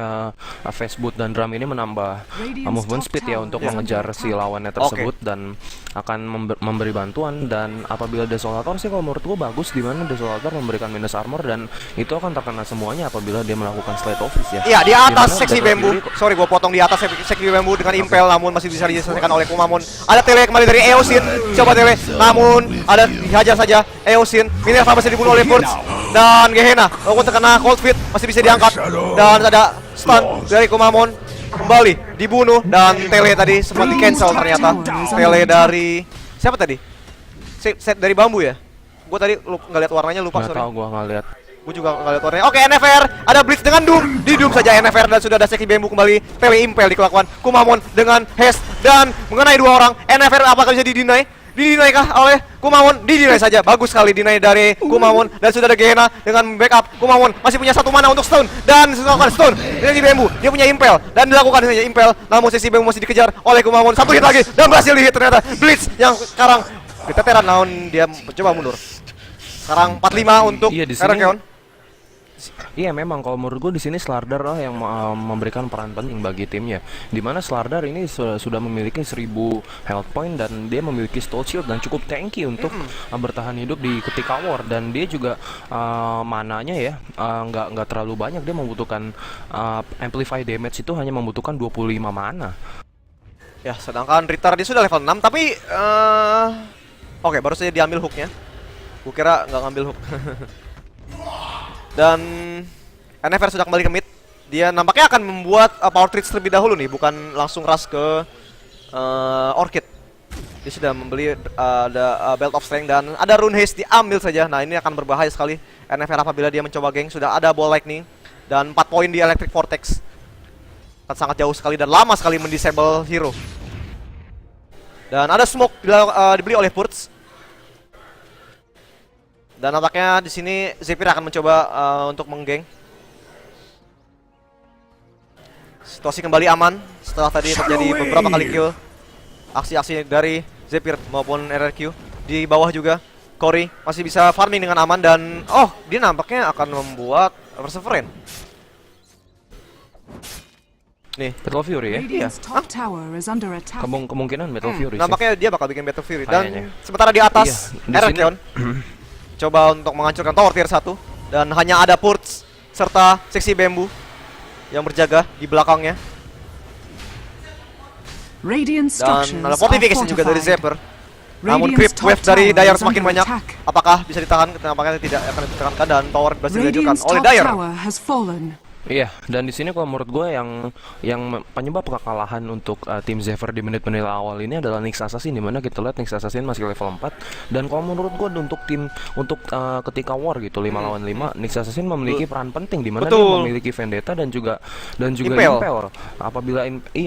fastboot dan drum ini menambah movement speed ya untuk mengejar si lawannya tersebut dan akan memberi bantuan. Dan apabila Desolator sih kalau menurut gua bagus, dimana Desolator memberikan minus armor dan itu akan terkena semuanya apabila dia melakukan slate office ya. Iya, di atas Dimana seksi Battle bambu. Fury- Sorry, gua potong di atas seksi bambu dengan impel, namun masih bisa diselesaikan oleh Kumamon. Ada tele kembali dari Eosin. Coba tele, namun ada dihajar saja Eosin. Minerva masih dibunuh oleh Burst dan Gehenna. Walaupun terkena cold feet masih bisa diangkat, dan ada stun dari Kumamon. Kembali dibunuh, dan tele tadi sempat di cancel ternyata. Tele dari siapa tadi? Set dari bambu ya? Gua tadi nggak lihat warnanya, lupa, Nggak sorry. tahu, gua nggak lihat. Gue juga nggak lihat warnanya. Oke, NFR ada Blitz dengan Doom. Di Doom saja NFR, dan sudah ada seksi bambu kembali. Tele impel dikelakukan Kumamon dengan haste dan mengenai dua orang. NFR apakah bisa didinai? Didinai kah oleh Kumamon? Didinai saja. Bagus sekali dinai dari Kumamon, dan sudah ada Gehenna dengan backup. Kumamon masih punya satu mana untuk stun, dan dilakukan stun dari bambu. Dia punya impel dan dilakukan saja impel. Namun sesi bambu masih dikejar oleh Kumamon. Satu hit lagi dan berhasil di hit ternyata. Blitz yang sekarang keteteran, namun dia mencoba mundur. Sekarang 45 untuk Iya, di sini- Erakeon. Iya, memang kalau menurut gue di sini Slardar lah yang memberikan peran penting bagi timnya. Dimana Slardar ini sudah memiliki 1000 health point dan dia memiliki stall shield dan cukup tanky untuk bertahan hidup di ketika war, dan dia juga mananya ya nggak terlalu banyak. Dia membutuhkan amplify damage itu hanya membutuhkan 25 mana. Ya, sedangkan Ritter dia sudah level 6, tapi oke, baru saja diambil hooknya. Gue kira nggak ngambil hook. Dan NFR sudah kembali ke mid. Dia nampaknya akan membuat power treats terlebih dahulu nih, bukan langsung rush ke Orchid. Dia sudah membeli ada Belt of Strength dan ada Rune Haste, diambil saja. Nah, ini akan berbahaya sekali NFR apabila dia mencoba geng. Sudah ada Ball Lightning dan 4 poin di Electric Vortex. Akan sangat jauh sekali dan lama sekali mendisable hero. Dan ada smoke dibeli oleh Purge. Dan nampaknya di sini Zephyr akan mencoba untuk menggeng. Situasi kembali aman setelah tadi terjadi beberapa kali kill. Aksi-aksi dari Zephyr maupun RRQ. Di bawah juga Cory masih bisa farming dengan aman, dan dia nampaknya akan membuat Perseverance. Nih, Battle Fury ya. Radiant's top tower is under attack. Kemungkinan Battle Fury sih. nampaknya dia bakal bikin Battle Fury. Kayaknya. Dan sementara di atas Iya, di sini- Erakeon coba untuk menghancurkan tower tier 1, dan hanya ada Purge serta seksi bambu yang berjaga di belakangnya. Radiant Dan structures ada are fortification juga dari fortified. Zephyr. Namun creep Radiant's top wave dari tower Dire is semakin under banyak. attack. Apakah bisa ditahan? Nampaknya tidak akan ditekankan, dan tower berhasil diajukan Radiant's oleh top Dire. tower has fallen. Iya, dan di sini kalau menurut gue yang penyebab kekalahan untuk tim Zephyr di menit-menit awal ini adalah Nyx Assassin, di mana kita lihat Nyx Assassin masih level 4, dan kalau menurut gue untuk ketika war gitu 5 lawan 5, Nyx Assassin memiliki peran penting, di mana dia Betul. memiliki vendetta dan juga Impel. impel. Apabila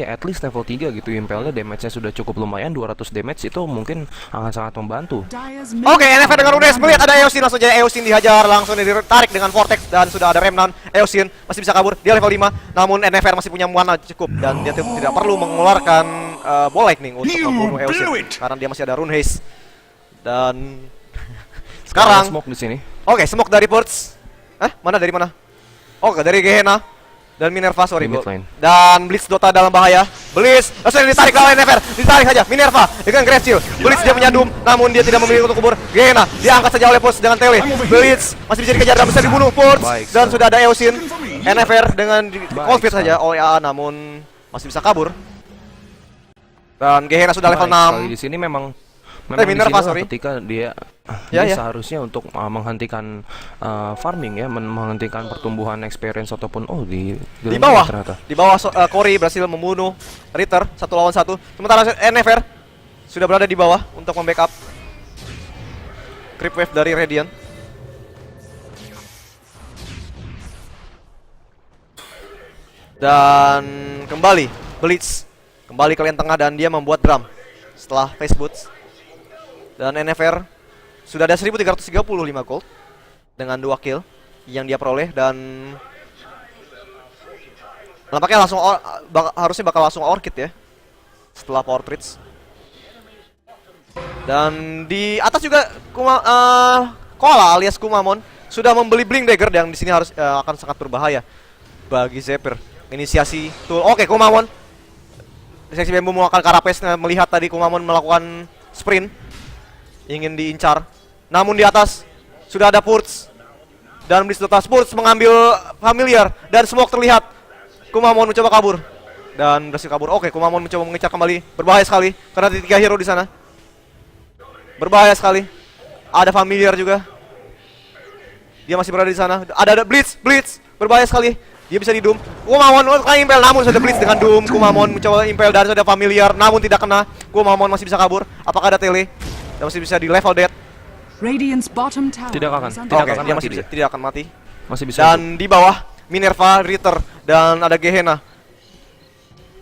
at least level 3 gitu impelnya, damage-nya sudah cukup lumayan, 200 damage itu mungkin akan sangat membantu. Dire's Oke, middle NFR dengan tower Runes is melihat under ada Eosin, langsung aja Eosin dihajar, langsung ditarik dengan Vortex, dan sudah ada Remnant. Eosin masih bisa kabur, dia level 5, namun NFR masih punya mana cukup, dan dia tidak perlu mengeluarkan Ball Lightning untuk You membunuh blew Eosin it. karena dia masih ada Rune Haste. Dan Ada sekarang smoke di sini. oke, smoke dari Purge. Mana dari mana? Oke, dari Gehenna dan Minerva, sorry Di mid bro. lane. Dan Blitz Dota dalam bahaya. Blitz langsung ditarik oleh NFR. Ditarik saja Minerva dengan Great Shield. Blitz dia punya Doom, namun dia tidak memiliki untuk kubur. Gehenna diangkat saja oleh Purge dengan Tele. Blitz masih bisa dikejar dan bisa dibunuh Purge. Baik, Dan sir. sudah ada Eosin. NFR dengan Baik, Cold Feet sir. saja oleh AA, namun masih bisa kabur. Dan Gehenna sudah level Baik, sekali 6. di sini memang Minerva, disinilah sorry. ketika dia Ya, dia ya. seharusnya untuk menghentikan farming ya, menghentikan pertumbuhan experience ataupun Di bawah. Di bawah Corey berhasil membunuh Ritter 1 lawan 1. Sementara NFR sudah berada di bawah untuk membackup creep wave dari Radiant. Dan kembali Blitz kembali ke lane tengah dan dia membuat drum setelah face boots. Dan NFR sudah ada 1335 gold dengan 2 kill yang dia peroleh dan nampaknya langsung harusnya bakal langsung orchid ya setelah power treats. Dan di atas juga Koala alias Kumamon sudah membeli Blink Dagger yang di sini harus akan sangat berbahaya bagi Zephyr. Inisiasi tool. Oke, Kumamon. Seksi Bambu melakukan Karapes melihat tadi Kumamon melakukan sprint ingin diincar. Namun di atas sudah ada Purge dan di atas Purge mengambil familiar dan smoke terlihat. Kumamon mencoba kabur dan berhasil kabur. Oke, Kumamon mencoba mengejar kembali. Berbahaya sekali karena ada 3 hero di sana. Berbahaya sekali. Ada familiar juga. Dia masih berada di sana. Ada Blitz, berbahaya sekali. Dia bisa di doom. Kumamon mencoba impel namun sudah Blitz dengan doom. Kumamon mencoba impel dan sudah familiar namun tidak kena. Kumamon masih bisa kabur. Apakah ada tele? Dan masih bisa di level dead. Radiant's bottom tower Tidak akan. is under Tidak Oke, akan dia mati masih dia. tidak akan mati. Masih bisa. Dan di bawah Minerva, Ritter dan ada Gehenna.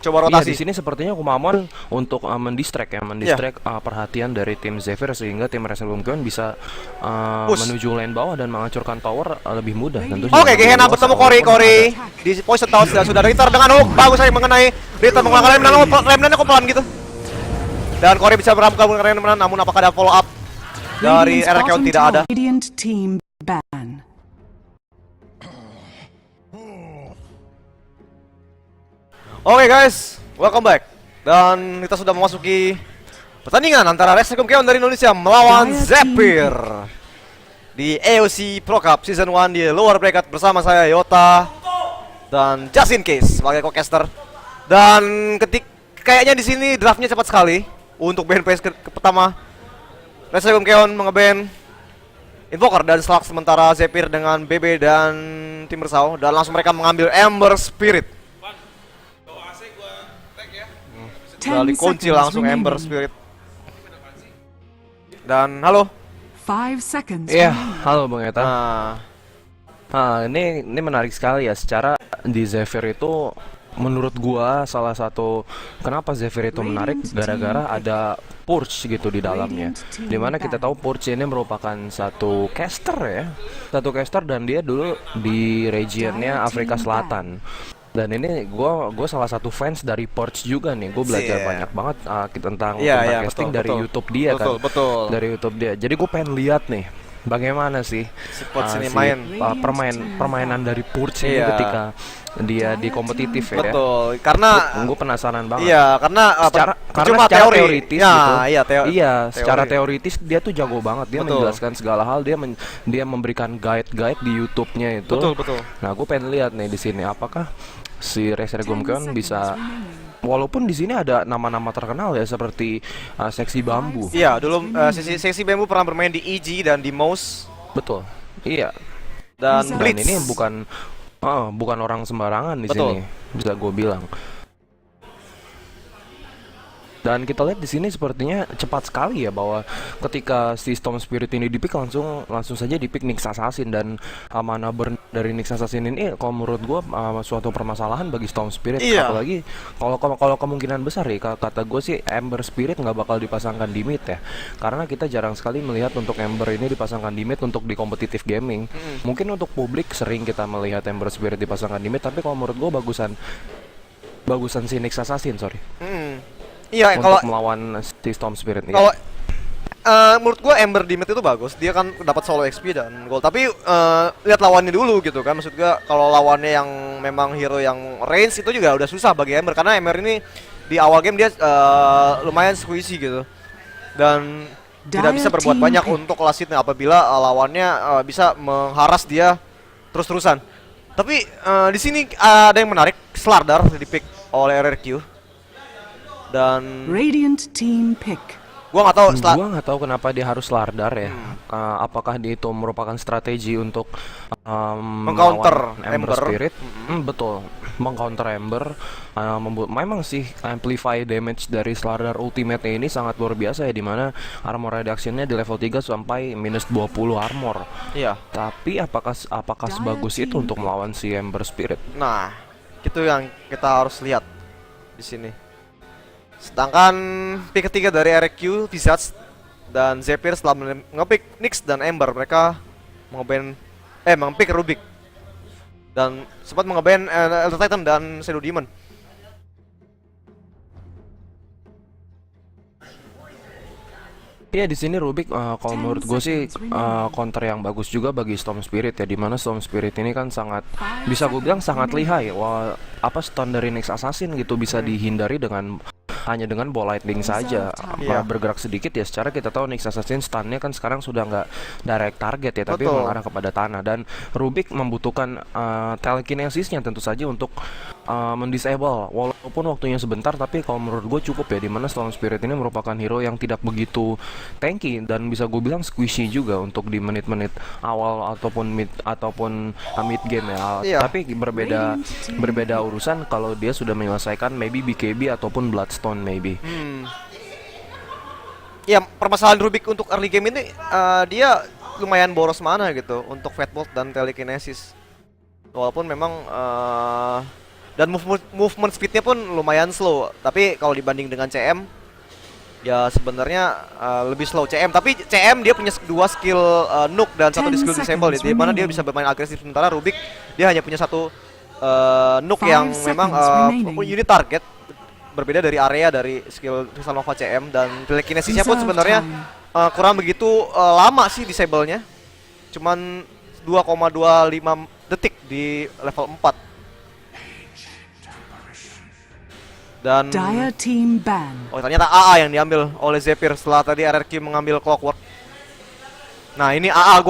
Coba Iya, rotasi. di sini sepertinya Kumamon untuk mendistract perhatian dari tim Zephyr sehingga tim Reselum Kion bisa Push. menuju lane bawah dan menghancurkan tower lebih mudah tentunya. Oke, Gehenna bertemu Corey di poison tower dan sudah ada Ritter dengan hook bagus saya mengenai Ritter mengeluarkan remnant kok pelan gitu. Dan Corey bisa merampungkan remnant namun apakah ada follow up dari Radiant's Erkeon? bottom Tidak ada. tower. Radiant team ban. Oke guys, welcome back. Dan kita sudah memasuki pertandingan antara Reselum Kion dari Indonesia melawan Zephyr di AOC Pro Cup Season 1 di lower bracket bersama saya Yota dan Justin Case sebagai co-caster. Dan kayaknya di sini draftnya cepat sekali untuk ban phase pertama. Reselum Kion mengeban Invoker dan Slug sementara Zephyr dengan BB dan tim Bersau dan langsung mereka mengambil Ember Spirit. 10 Dikunci seconds langsung Ember remaining. Spirit. Dan halo. 5 seconds Iya, remaining. halo Bang Eta. Nah, Ini menarik sekali ya. Secara di Zephyr itu menurut gua salah satu kenapa Zephyr itu menarik gara-gara ada Purge gitu di dalamnya. Dimana kita tahu Purge ini merupakan satu caster ya. Satu caster dan dia dulu di regionnya Afrika Selatan. Dan ini gue salah satu fans dari Purge juga nih. Gue belajar banyak banget tentang casting dari YouTube dia kan. Betul. Dari YouTube dia. Jadi gue pengen lihat nih bagaimana sih Si Purge ini main. permainan dari Purge ini Iya. ketika dia di kompetitif ya. Betul. Karena Gue penasaran banget. iya, karena Karena secara teoritis ya, gitu. Iya, secara teori. teoritis dia tuh jago banget. Dia Betul. menjelaskan segala hal. Dia memberikan guide di YouTube-nya itu. Betul. Nah, gue pengen lihat nih di sini apakah si Reselum Kion bisa, walaupun di sini ada nama-nama terkenal ya seperti Seksi Bambu. Iya, dulu Seksi Bambu pernah bermain di EG dan di Mouse Betul. Iya. dan Dan Blitz. ini bukan orang sembarangan di Betul. sini, bisa gue bilang. Dan kita lihat di sini sepertinya cepat sekali ya bahwa ketika si Storm Spirit ini dipick langsung saja dipick Nyx Assassin dan mana burn dari Nyx Assassin ini kalau menurut gua suatu permasalahan bagi Storm Spirit. Iya. Apalagi kalau kemungkinan besar ya kata gue sih Ember Spirit nggak bakal dipasangkan di mid ya, karena kita jarang sekali melihat untuk Ember ini dipasangkan di mid untuk di competitive gaming. Mungkin untuk publik sering kita melihat Ember Spirit dipasangkan di mid, tapi kalau menurut gua bagusan si Nyx Assassin Iya, untuk kalau melawan si Storm Spirit ini. kalau menurut gua Ember di mid itu bagus. Dia kan dapat solo XP dan gold. Tapi lihat lawannya dulu gitu kan. Maksud gua kalau lawannya yang memang hero yang range itu juga udah susah bagi Ember karena Ember ini di awal game dia lumayan squishy gitu. Dan tidak bisa berbuat banyak untuk lasitnya apabila lawannya bisa mengharas dia terus-terusan. Tapi di sini ada yang menarik, Slardar di pick oleh RRQ. Dan Radiant team pick. gua nggak tahu Gua nggak tahu kenapa dia harus Lardar ya. Apakah dia itu merupakan strategi untuk Meng-counter melawan Ember. Spirit? Betul, meng-counter Ember. Memang sih amplify damage dari Slardar ultimate ini sangat luar biasa ya, dimana armor reduction-nya di level 3 sampai minus 20 armor. iya. Tapi apakah sebagus itu untuk melawan si Ember Spirit? Nah, itu yang kita harus lihat di sini. Sedangkan pick ketiga dari RQ, Visage dan Zephyr setelah ngepick Nyx dan Ember, mereka mengpick Rubik dan sempat mengeban Elder Titan dan Shadow Demon. Iya, di sini Rubik kalau menurut gue sih counter yang bagus juga bagi Storm Spirit ya, dimana Storm Spirit ini kan sangat bisa gue bilang sangat lihai. Wah, stun dari Nyx Assassin gitu bisa dihindari hanya dengan ball lightning saja. Iya. Bergerak sedikit ya, secara kita tahu Nyx Assassin stunnya kan sekarang sudah nggak direct target ya, tapi Betul. mengarah kepada tanah, dan Rubik membutuhkan telekinesisnya tentu saja untuk mendisable walaupun waktunya sebentar, tapi kalau menurut gue cukup ya, dimana Storm Spirit ini merupakan hero yang tidak begitu tanky dan bisa gue bilang squishy juga untuk di menit-menit awal ataupun mid game ya. Iya. Tapi berbeda urusan kalau dia sudah menyelesaikan maybe BKB ataupun Bloodstone maybe. Ya, permasalahan Rubik untuk early game ini dia lumayan boros mana gitu untuk Fatbolt dan Telekinesis. Walaupun memang dan movement speednya pun lumayan slow, tapi kalau dibanding dengan CM ya sebenarnya lebih slow CM. Tapi CM dia punya dua skill nuke dan satu skill disable, di mana dia bisa bermain agresif, sementara Rubik dia hanya punya satu nuke yang memang unit target, berbeda dari area dari skill Crystal Nova CM. Dan telekinesisnya pun sebenarnya kurang begitu lama sih disable-nya, cuman 2,25 detik di level 4. Dan Dire team ban. ternyata AA yang diambil oleh Zephyr setelah tadi RRQ mengambil Clockwork. Nah, ini AA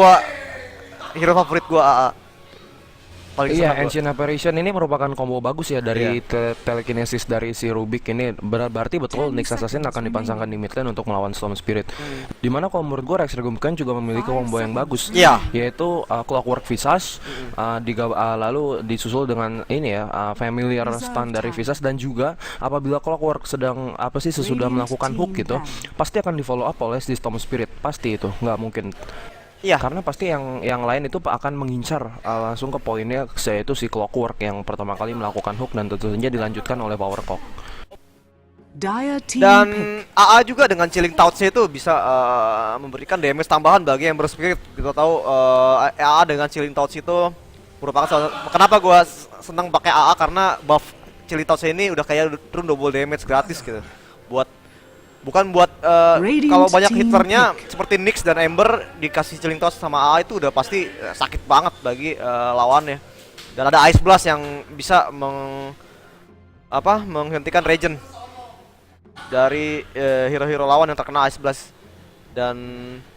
hero favorit gua AA. Paling Iya, senang gua. Ancient Apparition ini merupakan combo bagus ya dari telekinesis dari si Rubik ini. Berarti betul Nyx Assassin akan dipasangkan di mid lane untuk melawan Storm Spirit. Dimana kalau menurut gue Rex Regumkan juga memiliki combo yang bagus, Iya. yaitu Clockwork Visage, lalu disusul dengan ini ya familiar stun dari Visage, dan juga apabila Clockwork sedang sesudah melakukan hook gitu, pasti akan di follow up oleh si Storm Spirit, pasti itu nggak mungkin. Iya. Karena pasti yang lain itu akan mengincar langsung ke poinnya, yaitu si Clockwork yang pertama kali melakukan hook dan tentu saja dilanjutkan oleh Power Cock. Dire team Dan pick. AA juga dengan Chilling Touch-nya itu bisa memberikan damage tambahan bagi Ember Spirit. Kita tahu AA dengan Chilling Touch itu merupakan kenapa gua senang pakai AA, karena buff Chilling Touch ini udah kayak turun double damage gratis gitu. Bukan buat kalau banyak hitternya seperti Nyx dan Ember dikasih Chilling Touch sama AA itu udah pasti sakit banget bagi lawannya. Dan ada Ice Blast yang bisa menghentikan regen dari hero-hero lawan yang terkena Ice Blast. Dan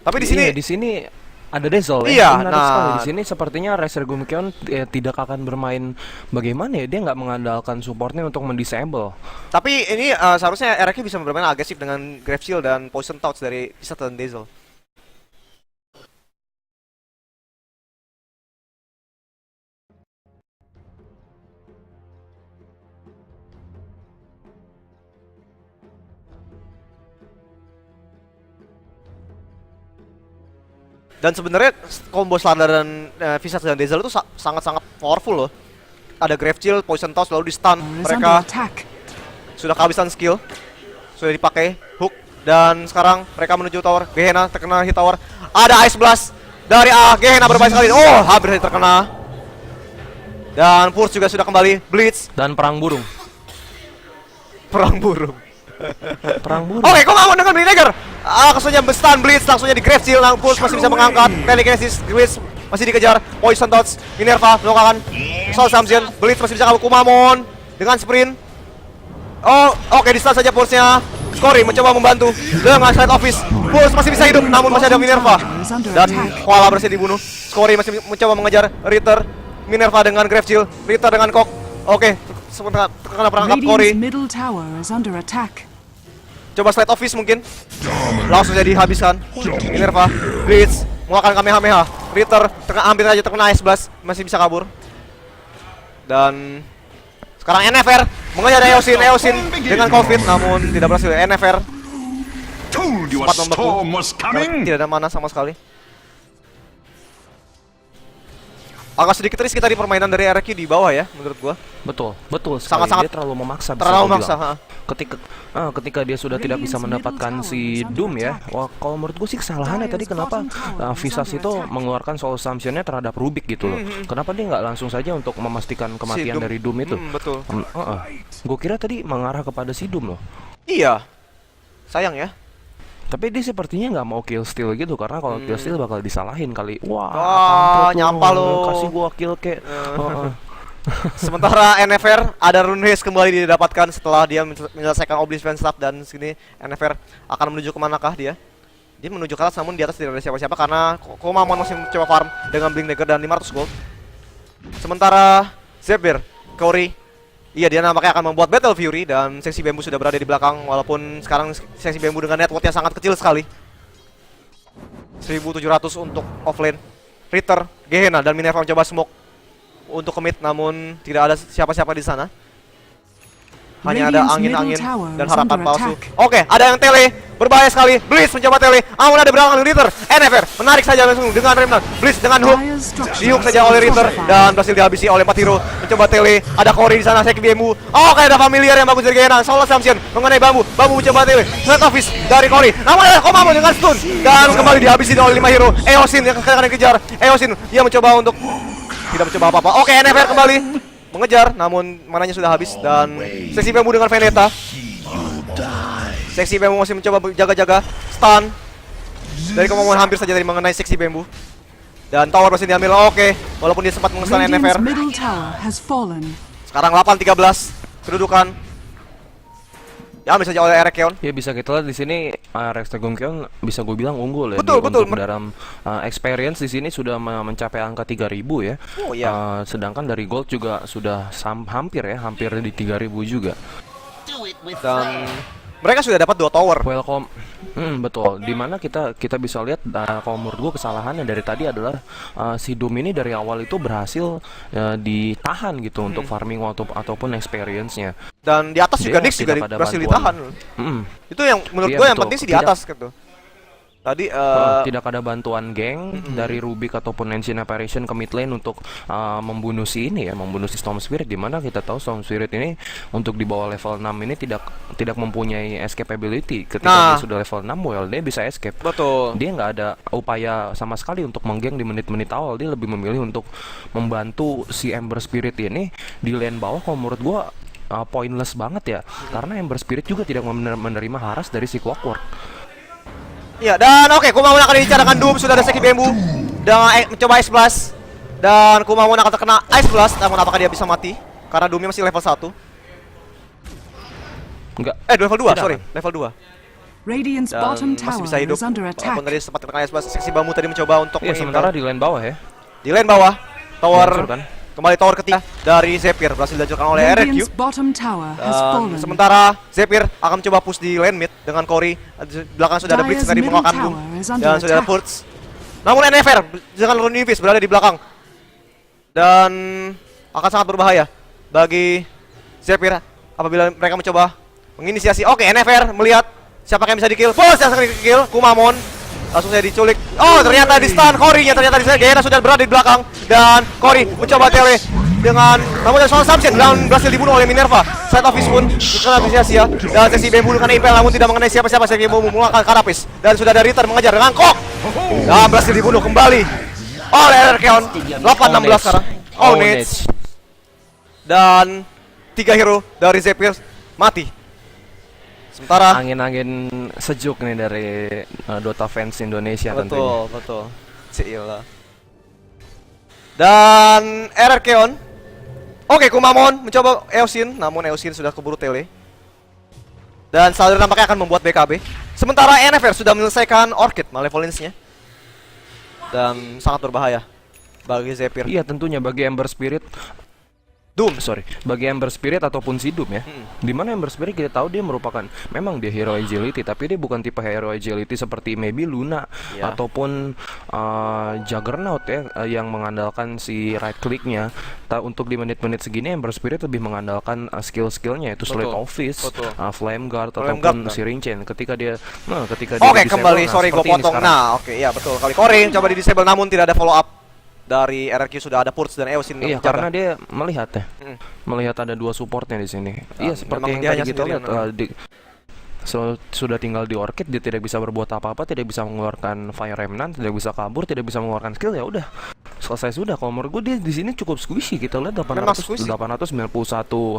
tapi di sini ada Dazzle Iya, ya. Menarik nah. sekali. Di sini sepertinya Razer Gumkeon tidak akan bermain bagaimana ya, dia nggak mengandalkan supportnya untuk mendisable. Tapi ini seharusnya RQ bisa bermain agresif dengan Grave Shield dan Poison Touch dari Visage dan Dazzle. Dan sebenarnya combo Slardar dan Visage dan Dazzle itu sangat-sangat powerful loh. Ada Grave Shield, Poison Touch, lalu di stun. Is under Mereka attack. sudah kehabisan skill, sudah dipakai hook, dan sekarang mereka menuju tower. Gehenna terkena hit tower. Ada Ice Blast dari Gehenna berbahaya sekali. Oh, hampir terkena. Dan Purge juga sudah kembali. Blitz, Dan perang burung. perang burung. Perang burung. Oke, kok nggak mau dengan Blade Dagger? Langsungnya stun Blitz, langsungnya di Grave Shield. Purge masih bisa mengangkat. Telekinesis, Blitz masih dikejar. Poison Touch, Minerva melakukan Soul Samson. Blitz masih bisa kabur. Kumamon dengan sprint. Oh, oke, di stun saja Pulse-nya. Scori mencoba membantu dengan Slide Office. Pulse masih bisa hidup, namun masih ada Minerva. Dan Koala berhasil dibunuh. Scori masih mencoba mengejar Ritter. Minerva dengan Grave Shield. Ritter dengan Cock. Oke, sebentar terkena perangkap Cory. Radiant's middle tower is under attack. Coba slide office mungkin. Langsung jadi habiskan. Minerva, Blitz, mengeluarkan Kamehameha. Ritter, hampir aja terkena Ice Blast, masih bisa kabur. Dan sekarang NFR mengejar Eosin dengan Covid, namun tidak berhasil. NFR Told you a sempat membeku. storm was coming. Tidak ada mana sama sekali. Agak sedikit risky tadi permainan dari RQ di bawah ya, menurut gua. Betul, betul sekali. Sangat-sangat Dia terlalu memaksa. bisa terlalu gua memaksa, bilang. Ketika dia sudah tidak bisa mendapatkan si Doom ya. Wah, kalau menurut gue sih kesalahannya tadi kenapa Visas itu mengeluarkan soul assumption-nya terhadap Rubik gitu loh. Kenapa dia nggak langsung saja untuk memastikan kematian Doom. dari Doom itu? Betul. Gue kira tadi mengarah kepada si Doom loh. Iya. Sayang ya. Tapi dia sepertinya nggak mau kill steal gitu karena kalau kill steal bakal disalahin kali. Wah, Wah, kampret nyampah lo. kasih gua kill kek. Sementara NFR ada rune haste kembali didapatkan setelah dia menyelesaikan Oblivion Staff, dan sini NFR akan menuju kemanakah dia? Dia menuju ke atas, namun di atas tidak ada siapa-siapa karena Komamon masih mencoba farm dengan Blink Dagger dan 500 gold. Sementara Zephyr, Cory, iya dia nampaknya akan membuat Battle Fury dan Seksi Bambu sudah berada di belakang, walaupun sekarang Seksi Bambu dengan networknya sangat kecil sekali. 1700 untuk offlane. Ritter, Gehenna dan Minerva mencoba smoke untuk commit, namun tidak ada siapa-siapa di sana. Hanya ada angin-angin dan harapan palsu. Oke, ada yang tele, berbahaya sekali. Blitz mencoba tele, namun ada belakang Ritter. NFR menarik saja langsung dengan Remnant. Blitz dengan hook, dihook saja oleh Ritter dan berhasil dihabisi oleh 4 hero. Mencoba tele, ada Cory di sana, Seki Bambu. Oke, ada familiar yang bagus dari Gehenna. Soul Assumption mengenai Bambu. Bambu mencoba tele, Slide Office dari Cory. Namun ada Komamon dengan stun dan kembali dihabisi oleh 5 hero. Eosin yang akan dikejar. Eosin dia mencoba untuk tidak mencoba apa-apa. Oke, NFR kembali mengejar, namun mananya sudah habis dan Seksi Bambu dengan Veneta. Seksi Bambu masih mencoba jaga-jaga stun dari Komamon, hampir saja dari mengenai Seksi Bambu. Dan tower masih diambil. Oke, walaupun dia sempat mengestun NFR. middle tower has fallen. Sekarang 8-13 kedudukan. Diambil saja oleh Erekeon. Ya bisa kita lihat di sini Rex Tegongkeon bisa gue bilang unggul ya. Betul, betul. Untuk dalam experience di sini sudah mencapai angka 3000 ya. Oh iya. Sedangkan dari gold juga sudah hampir di 3000 juga. Dan mereka sudah dapat 2 tower. Welcome. Betul. Dimana kita bisa lihat kalau menurut gue kesalahannya dari tadi adalah si Doom ini dari awal itu berhasil ditahan gitu untuk farming ataupun experience-nya. Dan di atas juga Dia Nyx juga tidak ada berhasil bantuan. ditahan. Itu yang menurut Iya, gue yang betul. penting sih di Tidak- atas gitu. Tadi tidak ada bantuan geng dari Rubik ataupun Ancient Apparition ke mid lane untuk membunuh si Storm Spirit, di mana kita tahu Storm Spirit ini untuk di bawah level 6 ini tidak mempunyai escape ability. Ketika dia sudah level 6, well, dia bisa escape. betul. Dia nggak ada upaya sama sekali untuk menggeng di menit-menit awal. Dia lebih memilih untuk membantu si Ember Spirit ini di lane bawah. Kalau menurut gua pointless banget ya, karena Ember Spirit juga tidak menerima haras dari si Clockwork. Iya, dan oke, Kumamon akan dibicarakan Doom, sudah ada Seki Bambu dengan mencoba Ice Blast. Dan Kumamon akan terkena Ice Blast, namun apakah dia bisa mati? Karena Doomnya masih level 1. Enggak. Level 2, Tidak. sorry, level 2. Radiant's Dan bottom masih tower bisa hidup, is under attack. walaupun tadi sempat terkena Ice Blast. Seksi Bambu tadi mencoba untuk Iya, sementara di lane bawah ya. di lane bawah, tower Dihancurkan. kembali tower ketiga dari Zephyr berhasil dihancurkan oleh Radiant's RQ. bottom tower has fallen. Sementara Zephyr akan mencoba push di lane mid dengan Cory. Di belakang sudah ada Blitz Dire's tadi middle mengeluarkan Doom tower is under dan sudah ada attack. Purge. Namun NFR dengan Rune Invis berada di belakang dan akan sangat berbahaya bagi Zephyr apabila mereka mencoba menginisiasi. Oke, NFR melihat siapa yang bisa di-kill. Pulse yang akan di-kill, Kumamon langsung saya diculik. Oh, ternyata di stun Cory-nya, ternyata di sana Gehenna sudah berada di belakang dan Cory mencoba tele dengan namun ada Soul Assumption dan berhasil dibunuh oleh Minerva. Side Office pun dikenal sia-sia dan Seksi Bambu dengan Impel namun tidak mengenai siapa-siapa. Seksi Bambu mengeluarkan Karapis dan sudah ada Ritter mengejar dengan Kok dan berhasil dibunuh kembali oleh Erkeon. 8-16 sekarang. Ownage dan 3 hero dari Zephyr mati. Sementara Angin-angin sejuk nih dari Dota fans Indonesia tentunya. betul. Cila. Dan Erkeon. Oke, Kumamon mencoba Eosin, namun Eosin sudah keburu tele. Dan Salder nampaknya akan membuat BKB. Sementara NFR sudah menyelesaikan Orchid Malevolence-nya. Dan sangat berbahaya bagi Zephyr. Iya, tentunya bagi Ember Spirit bagi Ember Spirit ataupun si Doom ya. Dimana Ember Spirit kita tahu dia merupakan, memang dia hero agility, tapi dia bukan tipe hero agility seperti maybe Luna Ya. ataupun Juggernaut ya, yang mengandalkan si right clicknya. Untuk di menit-menit segini Ember Spirit lebih mengandalkan skill-skillnya, yaitu Slate Betul, of Fist, betul. Flame Guard Flame ataupun Guard, si Ring Chain. Ketika dia Oke, di-disable, kembali. Sorry, gue seperti ini potong. sekarang. Nah, oke, ya betul. Kali Korin coba di disable namun tidak ada follow up dari RRQ, sudah ada Purge dan Eosin Iya, menjaga. karena dia melihat ya, melihat ada dua supportnya di sini. Iya, seperti memang yang dia tadi hanya kita sendirian, lihat. Sudah tinggal di Orchid, dia tidak bisa berbuat apa-apa, tidak bisa mengeluarkan Fire Remnant, tidak bisa kabur, tidak bisa mengeluarkan skill, ya udah selesai sudah. Kalau menurut gue dia di sini cukup squishy. Kita lihat Memang squishy. 891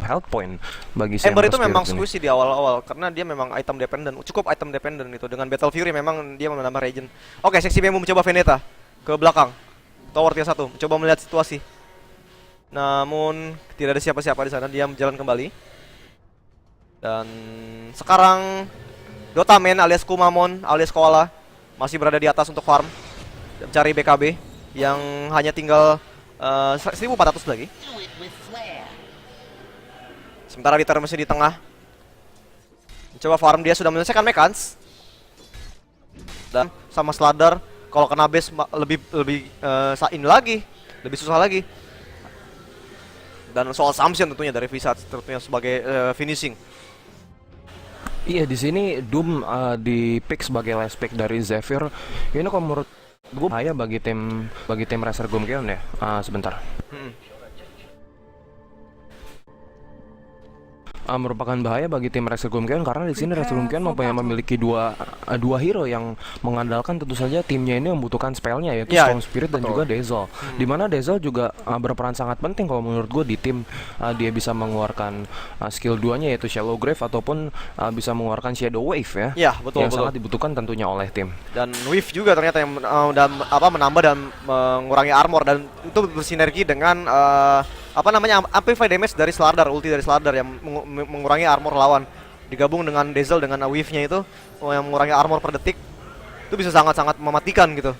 health point bagi si Ember Ember itu memang Spirit ini. squishy di awal-awal karena dia memang item dependent, cukup item dependent itu. Dengan Battle Fury memang dia menambah regen. Oke, seksi Bemu mencoba Veneta ke belakang. Tower tier 1 mencoba melihat situasi. Namun tidak ada siapa-siapa di sana, dia berjalan kembali. Dan sekarang Dota Man alias Kumamon alias Koala masih berada di atas untuk farm dan mencari BKB yang hanya tinggal 1400 lagi. Sementara Ritter masih di tengah mencoba farm, dia sudah menyelesaikan Mekans. Dan sama Sladder kalau kena base lebih sain lagi, lebih susah lagi. Dan soal Samson tentunya dari Visage tentunya sebagai finishing. Iya, di sini Doom di pick sebagai last pick dari Zephyr. Ini kalau menurut gue bahaya bagi tim Razer Gumkeon ya. Sebentar. Merupakan bahaya bagi tim Razer Gumkeon karena di sini Razer Gumkeon memiliki dua hero yang mengandalkan tentu saja timnya ini membutuhkan spellnya, yaitu Ya, Storm Spirit dan betul. juga Dazzle. Dimana Dazzle juga berperan sangat penting kalau menurut gue di tim. Dia bisa mengeluarkan skill 2-nya yaitu Shallow Grave ataupun bisa mengeluarkan Shadow Wave ya. Ya, betul, yang betul. sangat dibutuhkan tentunya oleh tim. Dan Weave juga ternyata yang menambah dan mengurangi armor, dan itu bersinergi dengan amplify damage dari Slardar, ulti dari Slardar yang mengurangi armor lawan, digabung dengan Dazzle dengan Weave-nya itu yang mengurangi armor per detik. Itu bisa sangat-sangat mematikan gitu.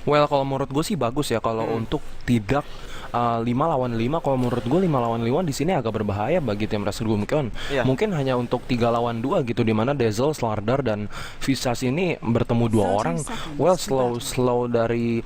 Well, kalau menurut gue sih bagus ya kalau untuk tidak 5 lawan 5. Kalau menurut gue 5 lawan 5 di sini agak berbahaya bagi tim Razer Gumkeon. Iya. Mungkin hanya untuk 3 lawan 2 gitu, di mana Dazzle, Slardar dan Visage ini bertemu 2 orang. Well, slow dari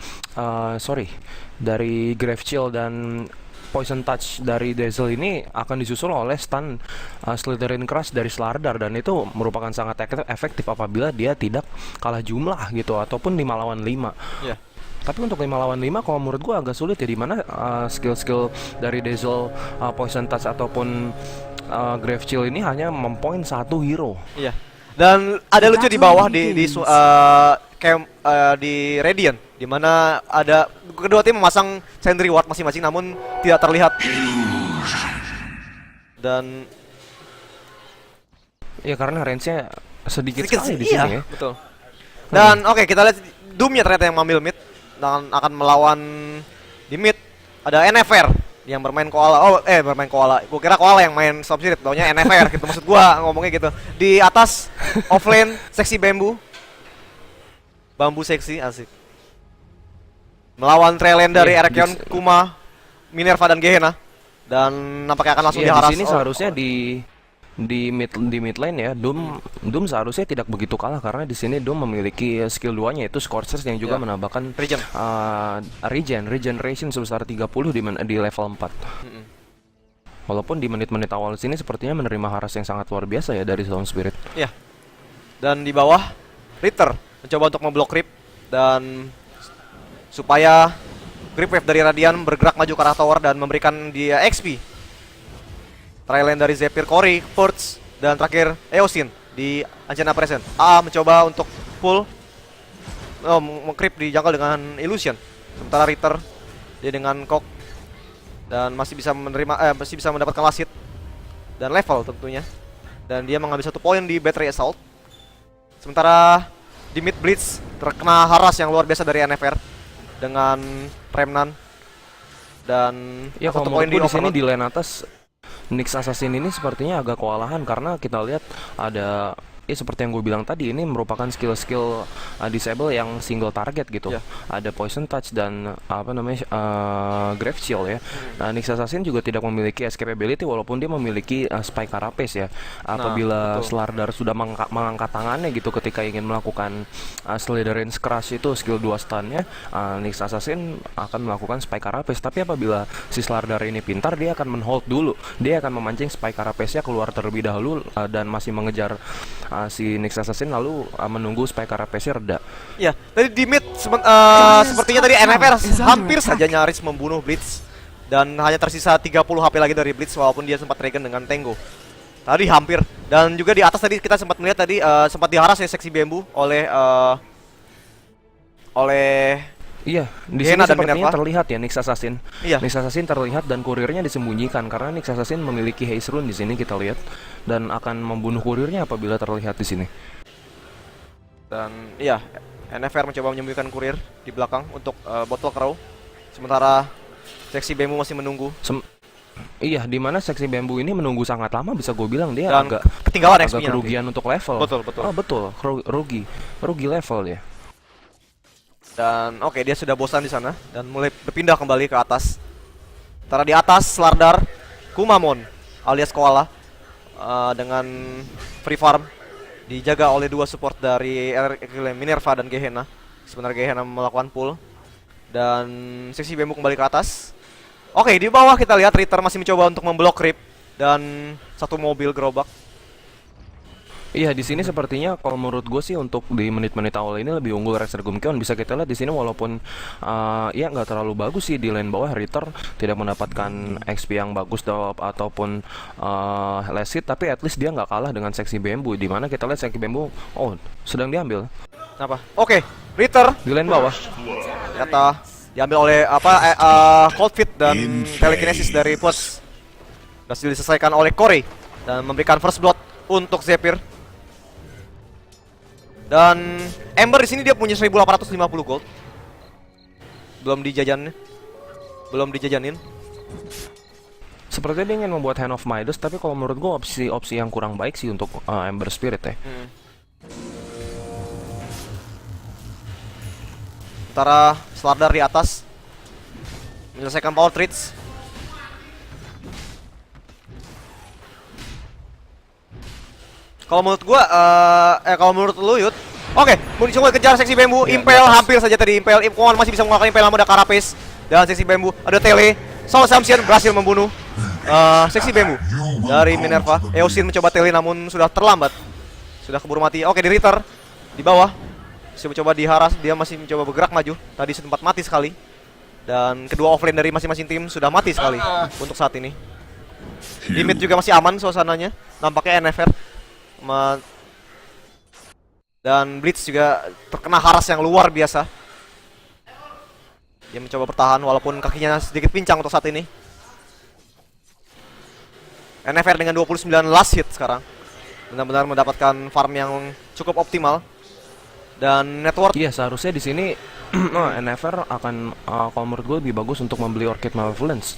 dari Grave Chill dan Poison Touch dari Dazzle ini akan disusul oleh stun Slithering Crush dari Slardar, dan itu merupakan sangat efektif apabila dia tidak kalah jumlah gitu ataupun 5 lawan 5. Iya. Tapi untuk 5 lawan 5 kalau menurut gua agak sulit ya, dimana skill-skill dari Dazzle, Poison Touch ataupun Grave Chill ini hanya mempoint satu hero. Iya. Dan ada lucu di bawah di Radiant, di mana ada kedua tim memasang Sentry Ward masing-masing namun tidak terlihat. Dan Ya karena range-nya sedikit sedikit sekali di iya, sini ya. betul. Dan oke, kita lihat Doom-nya ternyata yang mengambil mid dan akan melawan di mid. Ada NFR yang bermain Koala. Bermain Koala. Gua kira Koala yang main Storm Spirit, taunya NFR gitu maksud gua ngomongnya gitu. Di atas offlane seksi bambu seksi asik. Melawan Trailen dari Iya, Archeon, Kuma, Minerva dan Gehenna. Dan nampaknya akan langsung Iya, diharas. di sini seharusnya di mid lane ya, Doom seharusnya tidak begitu kalah karena di sini Doom memiliki skill 2-nya yaitu Scorchers yang juga Ya. menambahkan Regen. regeneration sebesar 30 di level 4. Walaupun di menit-menit awal sini sepertinya menerima haras yang sangat luar biasa ya dari Storm Spirit. Iya. Dan di bawah Ritter mencoba untuk memblok creep dan supaya creep wave dari Radiant bergerak maju ke arah tower dan memberikan dia XP. Trailen dari Zephyr, Cory, Purge, dan terakhir Eosin di Ancient Present. Mencoba untuk pull meng-creep di jungle dengan Illusion. Sementara Ritter dia dengan Kok dan masih bisa mendapatkan last hit dan level tentunya. Dan dia mengambil 1 poin di Battery Assault. Sementara di mid Blitz terkena haras yang luar biasa dari NFR dengan Remnant dan Ya 1 kalau poin menurut gue di sini Overlord. di lane atas Nyx Assassin ini sepertinya agak kewalahan karena kita lihat ada seperti yang gue bilang tadi, ini merupakan skill-skill disable yang single target gitu. Ya. Ada poison touch dan apa namanya grave shield ya. Nah, Nyx Assassin juga tidak memiliki escape ability walaupun dia memiliki spike carapace ya. Apabila betul. Slardar sudah mengangkat tangannya gitu ketika ingin melakukan Slytherin's Crush itu skill 2 stunnya, Nyx Assassin akan melakukan spike carapace. Tapi apabila si Slardar ini pintar, dia akan men-hold dulu. Dia akan memancing spike carapace-nya keluar terlebih dahulu dan masih mengejar si Nyx Assassin lalu menunggu spike carapace-nya reda. Ya, tadi di mid sepertinya tadi NFR hampir saja nyaris membunuh Blitz dan hanya tersisa 30 HP lagi dari Blitz walaupun dia sempat regen dengan Tango. Tadi hampir. Dan juga di atas tadi kita sempat melihat tadi sempat diharas ya Sexy Bamboo oleh Iya, di Gehenna sini dan sepertinya Minerva. terlihat ya Nyx Assassin. Iya. Nyx Assassin terlihat dan kurirnya disembunyikan karena Nyx Assassin memiliki haste rune di sini kita lihat dan akan membunuh kurirnya apabila terlihat di sini. dan iya, NFR mencoba menyembunyikan kurir di belakang untuk Bottle Crow. Sementara Sexy Bamboo masih menunggu Iya, di mana Sexy Bamboo ini menunggu sangat lama, bisa gue bilang dia dan agak ketinggalan agak XP-nya. kerugian untuk level. Betul, betul. Oh, betul. Rugi level ya. Dan oke, dia sudah bosan di sana dan mulai berpindah kembali ke atas. Sementara di atas Slardar, Kumamon alias Koala dengan free farm dijaga oleh dua support dari Minerva dan Gehenna. Sebenarnya Gehenna melakukan pull dan Sexy Bamboo kembali ke atas. Oke, di bawah kita lihat Ritter masih mencoba untuk memblok creep dan satu mobil gerobak. Iya, di sini sepertinya kalau menurut gue sih untuk di menit-menit awal ini lebih unggul Resurgam Keon. Bisa kita lihat di sini walaupun ya nggak terlalu bagus sih di lane bawah, Ritter tidak mendapatkan XP yang bagus ataupun last hit, tapi at least dia nggak kalah dengan Sexy Bamboo. Di mana kita lihat Sexy Bamboo sedang diambil Apa? Oke, Ritter di lane bawah. ternyata diambil oleh Cold Feet dan Telekinesis dari Putz. Berhasil diselesaikan oleh Corey dan memberikan first blood untuk Zephyr. Dan Ember di sini dia punya 1850 gold. Belum dijajanin. Sepertinya dia ingin membuat Hand of Midas, tapi kalau menurut gue opsi yang kurang baik sih untuk Ember Spirit ya. Sementara Slardar di atas menyelesaikan power treats. Kalau menurut gua, kalau menurut lu Yud, oke, coba kejar Sexy Bamboo, Impel hampir saja tadi Impel, Ipon masih bisa mengalahkan Impel, namun ada Carapace dan Sexy Bamboo, ada Tele, Soul Samson berhasil membunuh Sexy Bamboo dari Minerva. Eosin mencoba Tele namun sudah terlambat, sudah keburu mati. Oke, di Ritter di bawah, masih mencoba diharas, dia masih mencoba bergerak maju, tadi sempat mati sekali. Dan kedua offlane dari masing-masing tim sudah mati sekali untuk saat ini. Di mid juga masih aman suasananya, nampaknya NFR dan Blitz juga terkena haras yang luar biasa. Dia mencoba bertahan walaupun kakinya sedikit pincang untuk saat ini. NFR dengan 29 last hit sekarang benar-benar mendapatkan farm yang cukup optimal. Dan network Iya, seharusnya di sini NFR akan kalau menurut gue lebih bagus untuk membeli Orchid Malevolence.